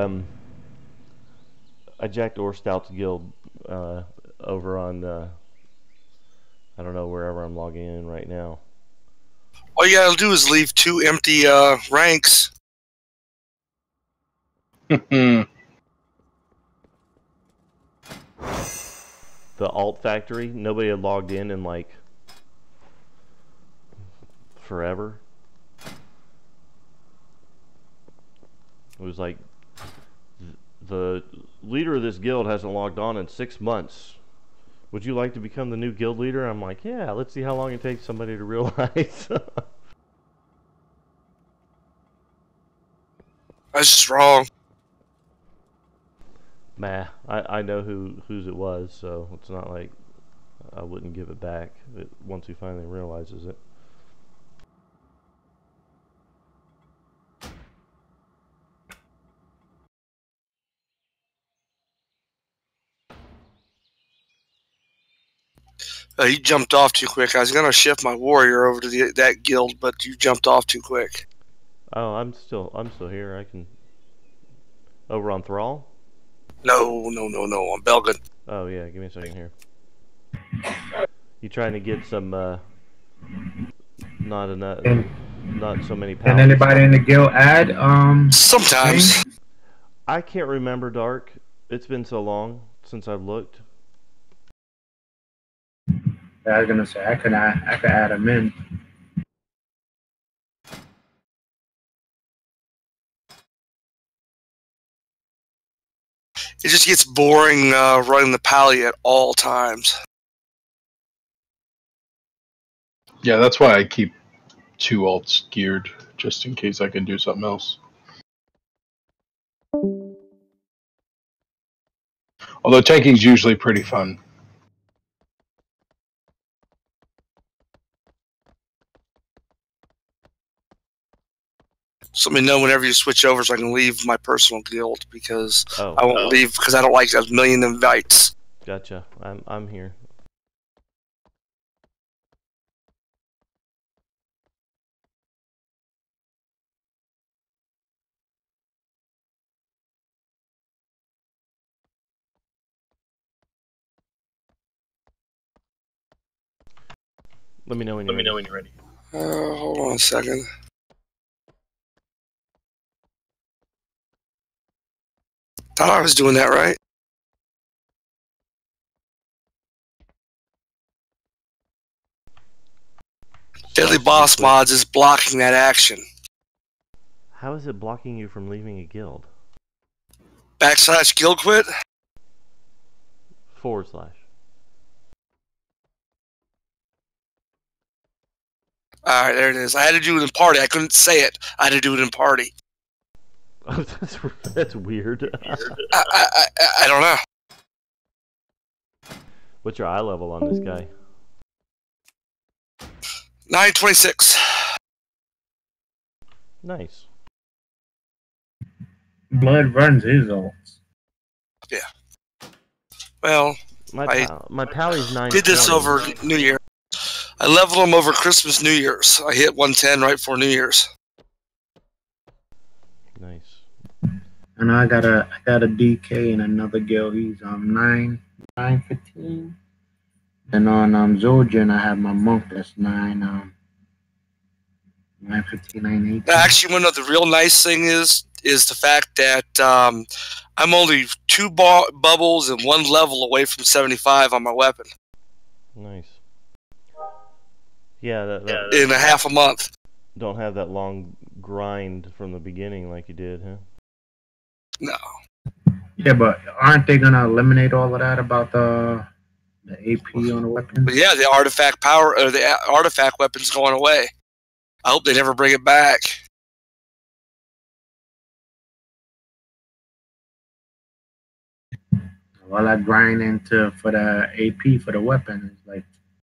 Orstout's guild over on I don't know, wherever I'm logging in right now. All you gotta do is leave 2 empty ranks. The alt factory, nobody had logged in like forever. It was like, the leader of this guild hasn't logged on in 6 months. Would you like to become the new guild leader? I'm like, yeah, let's see how long it takes somebody to realize. That's just wrong. Meh, I know whose it was, so it's not like I wouldn't give it back once he finally realizes it. You jumped off too quick. I was gonna shift my warrior over to that guild, but you jumped off too quick. Oh, I'm still here. I can. Over on Thrall? No, I'm Belgian. Oh yeah, give me a second here. You trying to get some not so many powers? Can anybody in the guild add sometimes? Things? I can't remember, Dark. It's been so long since I've looked. Yeah, I was gonna say I could add them in. It just gets boring running the pally at all times. Yeah, that's why I keep 2 alts geared, just in case I can do something else. Although tanking's usually pretty fun. So let me know whenever you switch over so I can leave my personal guild, because I won't leave because I don't like a million invites. Gotcha. I'm here. Let me know when you're ready. Hold on a second. Thought I was doing that right. Deadly Boss Mods is blocking that action. How is it blocking you from leaving a guild? / guild quit. / All right, there it is. I had to do it in party. I couldn't say it. I had to do it in party. That's weird. I don't know. What's your eye level on this guy? 926. Nice. Blood runs his ults. Yeah. Well, my Pally's 920. Did this over New Year. I leveled him over Christmas, New Year's. I hit 110 right before New Year's. Nice. And I got a DK in another guild. He's 915. And on Zildjian, I have my monk that's 915, 918. Actually, one of the real nice thing is the fact that I'm only 2 bubbles and 1 level away from 75 on my weapon. Nice. Yeah, in a half a month. Don't have that long grind from the beginning like you did, huh? No. Yeah, but aren't they gonna eliminate all of that about the AP on the weapon? But yeah, the artifact power or the artifact weapon's going away. I hope they never bring it back. While I grind for the AP for the weapon, it's like